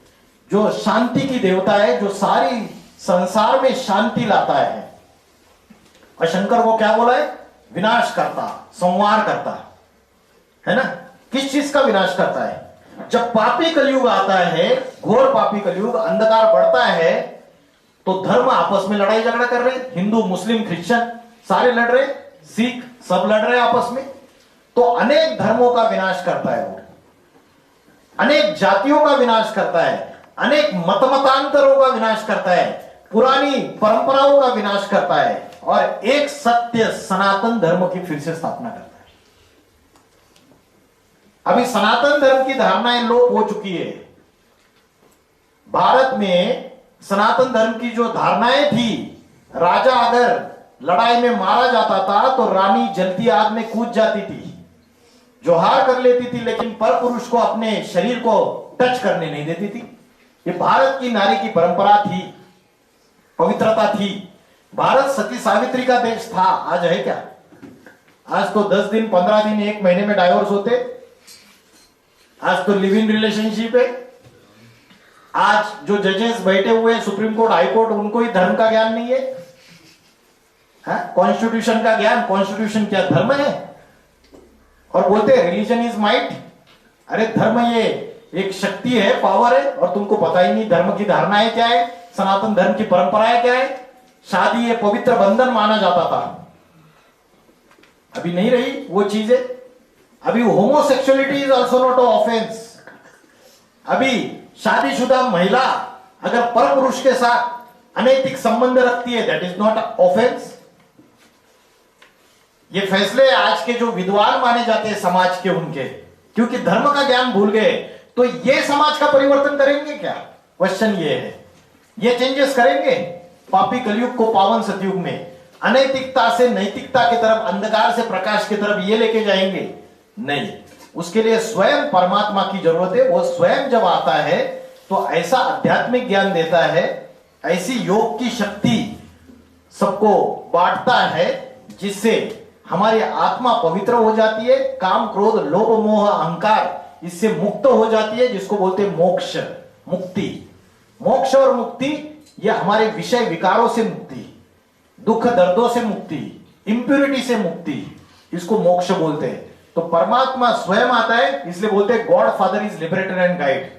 जो शांति की देवता है, जो सारी संसार में शांति लाता है। और शंकर को क्या बोला है? विनाश करता, संहार करता है ना। किस चीज का विनाश करता है? जब पापी कलयुग आता है, घोर पापी कलयुग, अंधकार बढ़ता है, तो धर्म आपस में लड़ाई झगड़ा कर रहे, हिंदू मुस्लिम क्रिश्चियन सारे लड़ रहे, सिख सब लड़ रहे आपस में। तो अनेक धर्मों का विनाश करता है वो, अनेक जातियों का विनाश करता है, अनेक मतमतांतरों का विनाश करता है, पुरानी परंपराओं का विनाश करता है और एक सत्य सनातन धर्म की फिर से स्थापना करता है। अभी सनातन धर्म की धारणाएं लोप हो चुकी है। भारत में सनातन धर्म की जो धारणाएं थी, राजा अगर लड़ाई में मारा जाता था तो रानी जलती आग में कूद जाती थी, जोहार कर लेती थी, लेकिन पर पुरुष को अपने शरीर को टच करने नहीं देती थी। ये भारत की नारी की परंपरा थी, पवित्रता थी। भारत सती सावित्री का देश था, आज है क्या? आज तो 10 दिन 15 दिन 1 महीने में डाइवोर्स होते। आज तो लिव इन रिलेशनशिप है। आज जो जजेस बैठे हुए सुप्रीम कोर्ट, हाई कोर्ट, उनको ही धर्म का ज्ञान नहीं है। कॉन्स्टिट्यूशन का ज्ञान, कॉन्स्टिट्यूशन क्या धर्म है? और बोलते हैं रिलीजन इज माइट। अरे धर्म ये एक शक्ति है, पावर है, और तुमको पता ही नहीं धर्म की धारणाएं क्या है, सनातन धर्म की परंपराएं क्या है। शादी ये पवित्र बंधन माना जाता था, अभी नहीं रही वो चीजें। अभी homosexuality is also not offence. अभी शादीशुदा महिला अगर पर पुरुष के साथ अनैतिक संबंध रखती है, दैट इज नॉट ऑफेंस। ये फैसले आज के जो विद्वान माने जाते हैं समाज के, उनके, क्योंकि धर्म का ज्ञान भूल गए, तो ये समाज का परिवर्तन करेंगे क्या? क्वेश्चन ये है, ये चेंजेस करेंगे पापी कलयुग को पावन सतयुग में? अनैतिकता से नैतिकता की तरफ, अंधकार से प्रकाश की तरफ ये लेके जाएंगे? नहीं। उसके लिए स्वयं परमात्मा की जरूरत है। वो स्वयं जब आता है तो ऐसा आध्यात्मिक ज्ञान देता है, ऐसी योग की शक्ति सबको बांटता है, जिससे हमारी आत्मा पवित्र हो जाती है, काम क्रोध लोभ मोह अहंकार इससे मुक्त हो जाती है, जिसको बोलते हैं मोक्ष, मुक्ति। मोक्ष और मुक्ति ये हमारे विषय विकारों से मुक्ति, दुख दर्दों से मुक्ति, इंप्यूरिटी से मुक्ति, इसको मोक्ष बोलते हैं। तो परमात्मा स्वयं आता है, इसलिए बोलते हैं God father is liberator and guide.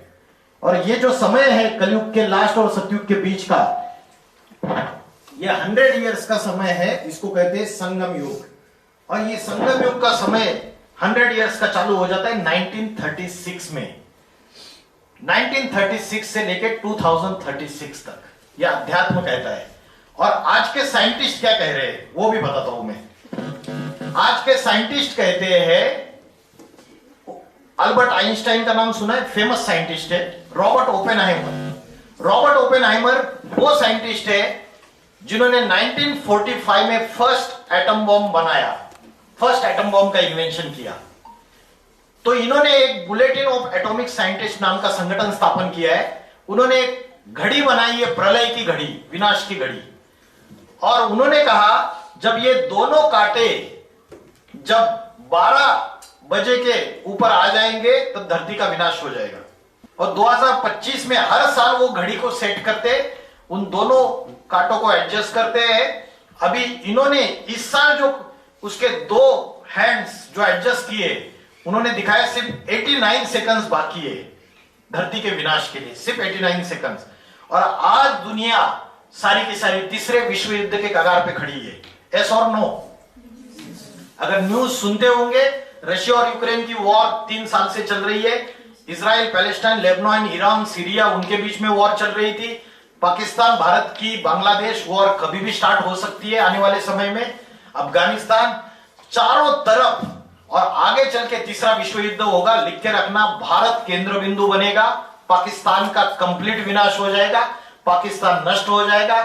और ये जो समय है कलयुग के लास्ट और सतयुग के बीच का, ये 100 इयर्स का समय है, इसको कहते हैं संगम युग। और ये संगम युग का समय 100 इयर्स का चालू हो जाता है 1936 में। 1936 से लेकर 2036 तक यह अध्यात्म कहता है। और आज के साइंटिस्ट क्या कह रहे हैं वो भी बताता हूं मैं। आज के साइंटिस्ट कहते हैं, अल्बर्ट आइंस्टाइन का नाम सुना है, फेमस साइंटिस्ट है, रॉबर्ट ओपेनहाइमर। रॉबर्ट ओपेनहाइमर वो साइंटिस्ट है जिन्होंने 1945 में फर्स्ट एटम बॉम्ब बनाया, फर्स्ट एटम बॉम्ब का इन्वेंशन किया। तो इन्होंने एक बुलेटिन ऑफ एटॉमिक साइंटिस्ट नाम का संगठन स्थापन किया है। उन्होंने एक घड़ी बनाई है, प्रलय की घड़ी, विनाश की घड़ी। और उन्होंने कहा जब ये दोनों कांटे जब 12 बजे के ऊपर आ जाएंगे तो धरती का विनाश हो जाएगा। और 2025 में हर साल वो घड़ी को सेट करते, उन दोनों कांटों को एडजस्ट करते हैं। अभी इन्होंने इस साल जो उसके 2 हैंड्स जो एडजस्ट किए, उन्होंने दिखाया सिर्फ 89 सेकंड्स बाकी है धरती के विनाश के लिए, सिर्फ 89 सेकंड्स। और आज दुनिया सारी की सारी तीसरे विश्व युद्ध के कगार पे खड़ी है। यस और नो? अगर न्यूज सुनते होंगे, रशिया और यूक्रेन की वॉर 3 साल से चल रही है। Israel, Palestine, Lebanon, Iran, Syria, उनके बीच में वॉर चल रही थी। पाकिस्तान, भारत की, बांग्लादेश वॉर कभी भी स्टार्ट हो सकती है आने वाले समय में। अफगानिस्तान, चारों तरफ, और आगे चल के तीसरा विश्व युद्ध होगा। लिख के रखना, भारत केंद्र बिंदु बनेगा, पाकिस्तान का कंप्लीट विनाश हो जाएगा, पाकिस्तान नष्ट हो जाएगा,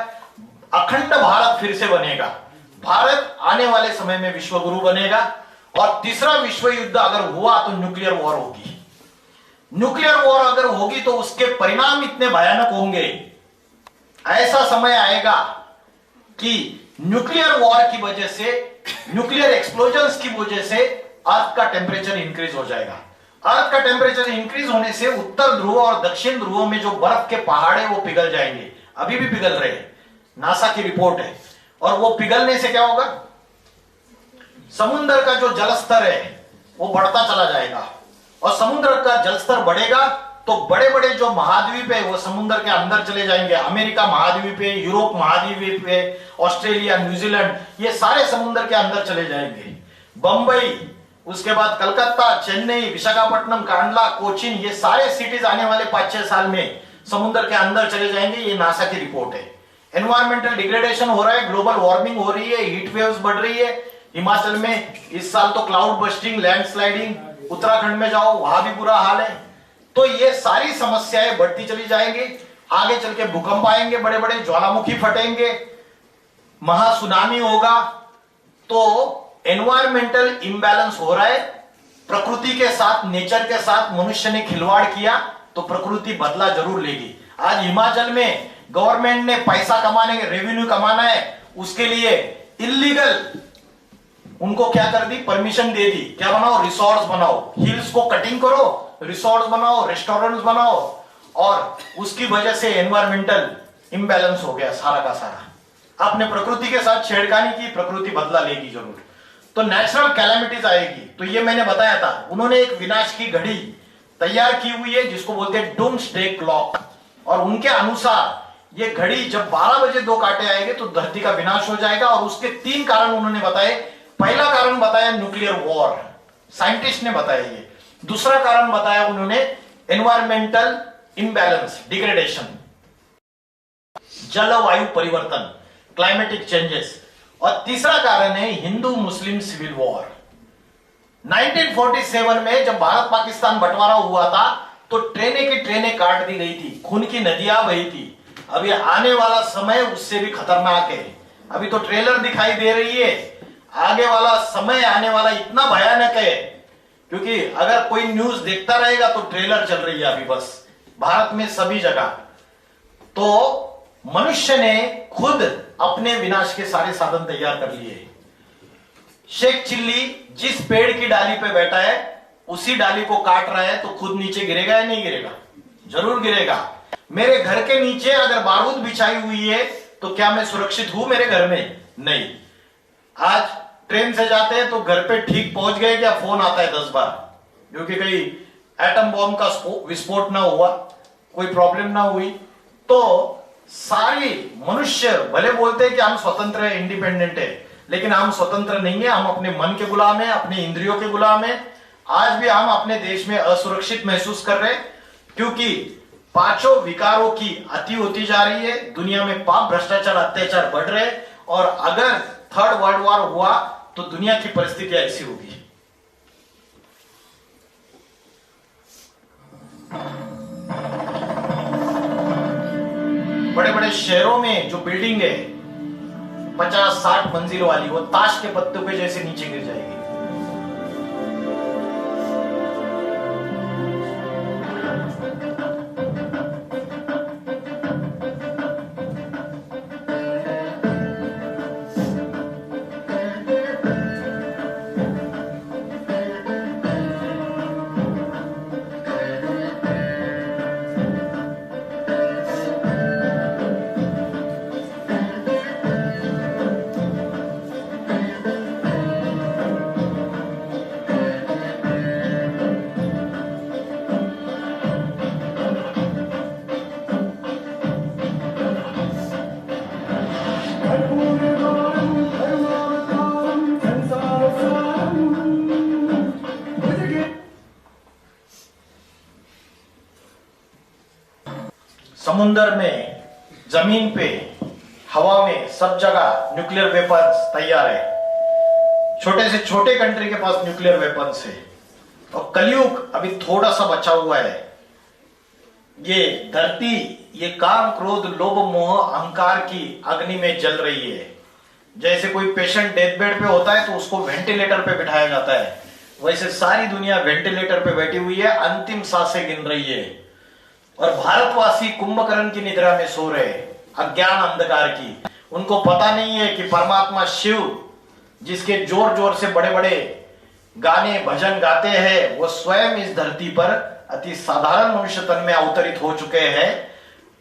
अखंड भारत फिर से बनेगा। भारत आने वाले समय में विश्व गुरु बनेगा। और तीसरा विश्व युद्ध अगर हुआ तो न्यूक्लियर वॉर होगी। न्यूक्लियर वॉर अगर होगी तो उसके परिणाम इतने भयानक होंगे, ऐसा समय आएगा कि ध्रुवीय वॉर की वजह से, न्यूक्लियर एक्सप्लोजन्स की वजह से अर्थ का टेम्परेचर इंक्रीज हो जाएगा। अर्थ का टेम्परेचर इंक्रीज होने से उत्तर ध्रुव और दक्षिण ध्रुव में जो बर्फ के पहाड़ है वो पिघल जाएंगे, अभी भी पिघल रहे हैं, नासा की रिपोर्ट है। और वो पिघलने से क्या होगा, समुद्र का जो जलस्तर है वो बढ़ता चला जाएगा, और समुद्र का जलस्तर बढ़ेगा तो बड़े बड़े जो महाद्वीप है वो समुद्र के अंदर चले जाएंगे। अमेरिका महाद्वीप है, यूरोप महाद्वीप है, ऑस्ट्रेलिया, न्यूजीलैंड, ये सारे समुद्र के अंदर चले जाएंगे। बंबई, उसके बाद कलकत्ता, चेन्नई, विशाखापट्टनम, कांडला, कोचीन, ये सारे सिटीज आने वाले 5-6 साल में समुद्र के अंदर चले जाएंगे। ये नासा की रिपोर्ट है। एनवायरमेंटल डिग्रेडेशन हो रहा है, ग्लोबल वार्मिंग हो रही है, हीट वेव्स बढ़ रही है। हिमाचल में इस साल तो क्लाउड बस्टिंग, लैंडस्लाइडिंग, उत्तराखंड में जाओ वहां भी बुरा हाल है। तो ये सारी समस्याएं बढ़ती चली जाएंगी। आगे चल के भूकंप आएंगे, बड़े बड़े ज्वालामुखी फटेंगे, महासुनामी होगा। तो एनवायरमेंटल इंबैलेंस हो रहा है। प्रकृति के साथ, नेचर के साथ मनुष्य ने खिलवाड़ किया तो प्रकृति बदला जरूर लेगी। आज हिमाचल में गवर्नमेंट ने पैसा कमाने, रेवेन्यू कमाना है, उसके लिए इलीगल उनको क्या कर दी, परमिशन दे दी। क्या बनाओ, रिसोर्ट्स बनाओ, हिल्स को कटिंग करो, रिसोर्ट्स बनाओ, रेस्टोरेंट्स बनाओ, और उसकी वजह से एनवायरमेंटल इंबैलेंस हो गया सारा का सारा। आपने प्रकृति के साथ छेड़खानी की, प्रकृति बदला लेगी जरूर। तो नेचुरल कैलेमिटीज आएगी। तो ये मैंने बताया था, उन्होंने एक विनाश की घड़ी तैयार की हुई है जिसको बोलते हैं डूम्सडे क्लॉक, और उनके अनुसार ये घड़ी जब 12 बजे 2 कांटे आएंगे तो धरती का विनाश हो जाएगा। और उसके 3 कारण उन्होंने बताए। पहला कारण बताया न्यूक्लियर वॉर, साइंटिस्ट ने बताया ये। दूसरा कारण बताया उन्होंने एनवायरमेंटल इंबैलेंस, डिग्रेडेशन, जलवायु परिवर्तन, क्लाइमेटिक चेंजेस, और तीसरा कारण है हिंदू मुस्लिम सिविल वॉर। 1947 में जब भारत पाकिस्तान बंटवारा हुआ था तो ट्रेनें की ट्रेनें काट दी गई थी, खून की नदियां बही थी। अभी आने वाला समय उससे भी खतरनाक है। अभी तो ट्रेलर दिखाई दे रही है, आगे वाला समय आने वाला इतना भयानक है, क्योंकि अगर कोई न्यूज देखता रहेगा तो ट्रेलर चल रही है अभी बस भारत में सभी जगह। तो मनुष्य ने खुद अपने विनाश के सारे साधन तैयार कर लिए। शेख चिल्ली जिस पेड़ की डाली पे बैठा है उसी डाली को काट रहा है, तो खुद नीचे गिरेगा या नहीं गिरेगा? जरूर गिरेगा। मेरे घर के नीचे अगर बारूद बिछाई हुई है तो क्या मैं सुरक्षित हूं मेरे घर में? नहीं। आज ट्रेन से जाते हैं तो घर पे ठीक पहुंच गए क्या, फोन आता है 10 बार, क्योंकि कहीं एटम बॉम्ब का विस्फोट ना हुआ, कोई प्रॉब्लम ना हुई। तो सारी मनुष्य भले बोलते हैं कि हम स्वतंत्र है, इंडिपेंडेंट है, लेकिन हम स्वतंत्र नहीं है। हम अपने मन के गुलाम है, अपने इंद्रियों के गुलाम है। आज भी हम अपने देश में असुरक्षित महसूस कर रहे हैं, क्योंकि 5 विकारों की अति होती जा रही है। दुनिया में पाप, भ्रष्टाचार, अत्याचार बढ़ रहे, और अगर 3rd वर्ल्ड वॉर हुआ तो दुनिया की परिस्थिति ऐसी होगी। बड़े बड़े शहरों में जो बिल्डिंग है 50-60 मंजिल वाली, वो ताश के पत्तों पे जैसे नीचे गिर जाएगी। समुद्र में, जमीन पे, हवा में, सब जगह न्यूक्लियर वेपन्स तैयार है। छोटे से छोटे कंट्री के पास न्यूक्लियर वेपन्स है। और कलयुग अभी थोड़ा सा बचा हुआ है। ये धरती, ये काम, क्रोध, लोभ, मोह, अहंकार की अग्नि में जल रही है। जैसे कोई पेशेंट डेथ बेड पे होता है तो उसको वेंटिलेटर पे बिठाया जाता है, वैसे सारी दुनिया वेंटिलेटर पे बैठी हुई है, अंतिम सांसें गिन रही है। और भारतवासी कुंभकर्ण की निद्रा में सो रहे, अज्ञान अंधकार की। उनको पता नहीं है कि परमात्मा शिव, जिसके जोर जोर से बड़े बड़े गाने भजन गाते हैं, वो स्वयं इस धरती पर अति साधारण मनुष्य तन में अवतरित हो चुके हैं।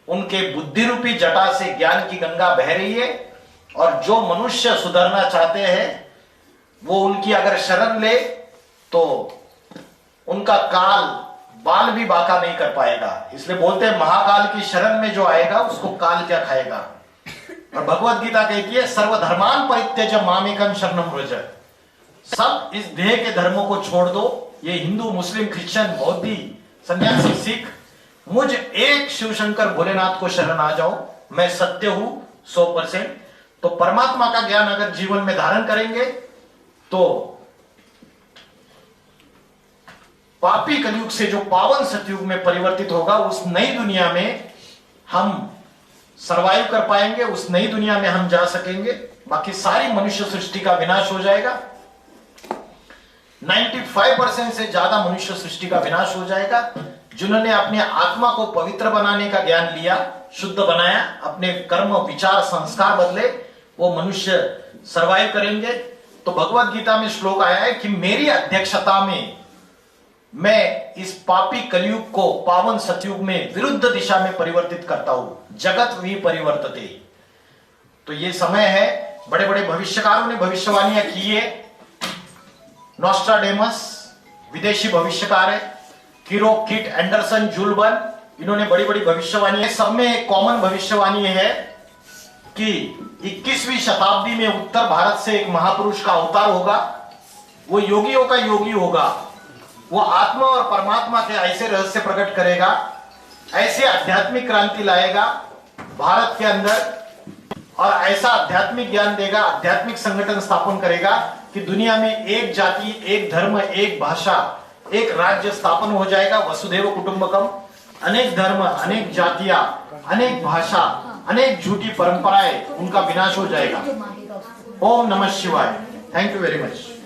उनके बुद्धि रूपी जटा से ज्ञान की गंगा बह रही है, और जो मनुष्य सुधरना चाहते हैं वो उनकी अगर शरण ले तो उनका काल बाल भी बाका नहीं कर पाएगा। इसलिए बोलते हैं महाकाल की शरण में जो आएगा उसको काल क्या खाएगा। और भगवत गीता कहती है सर्वधर्मान परित्यज मामेकं शरणं व्रज। सब इस देह के धर्मों को छोड़ दो, ये हिंदू मुस्लिम क्रिश्चियन बौद्धी सन्यासी सिख, मुझ एक शिव शंकर भोलेनाथ को शरण आ जाओ, मैं सत्य हूं 100%। तो परमात्मा का ज्ञान अगर जीवन में धारण करेंगे तो पापी कलयुग से जो पावन सतयुग में परिवर्तित होगा, उस नई दुनिया में हम सरवाइव कर पाएंगे, उस नई दुनिया में हम जा सकेंगे। बाकी सारी मनुष्य सृष्टि का विनाश हो जाएगा। 95% से ज्यादा मनुष्य सृष्टि का विनाश हो जाएगा। जिन्होंने अपने आत्मा को पवित्र बनाने का ज्ञान लिया, शुद्ध बनाया, अपने कर्म विचार संस्कार बदले, वो मनुष्य सरवाइव करेंगे। तो भगवत गीता में श्लोक आया है कि मेरी अध्यक्षता में मैं इस पापी कलयुग को पावन सतयुग में विरुद्ध दिशा में परिवर्तित करता हूं। जगत भी परिवर्तते। तो ये समय है, बड़े बड़े भविष्यकारों ने भविष्यवाणियां की है। नॉस्ट्राडेमस विदेशी भविष्यकार है, किरो किट एंडरसन जूलबर्न, इन्होंने बड़ी बड़ी भविष्यवाणी है। सब में एक कॉमन भविष्यवाणी है कि 21वीं शताब्दी में उत्तर भारत से एक महापुरुष का अवतार होगा। वो योगियों का योगी होगा। वो आत्मा और परमात्मा के ऐसे रहस्य प्रकट करेगा, ऐसे आध्यात्मिक क्रांति लाएगा भारत के अंदर, और ऐसा आध्यात्मिक ज्ञान देगा, आध्यात्मिक संगठन स्थापन करेगा कि दुनिया में एक जाति, एक धर्म, एक भाषा, एक राज्य स्थापन हो जाएगा। वसुधैव कुटुंबकम। अनेक धर्म, अनेक जातियां, अनेक भाषा, अनेक झूठी परंपराएं, उनका विनाश हो जाएगा। ओम नमः शिवाय। Thank you very much.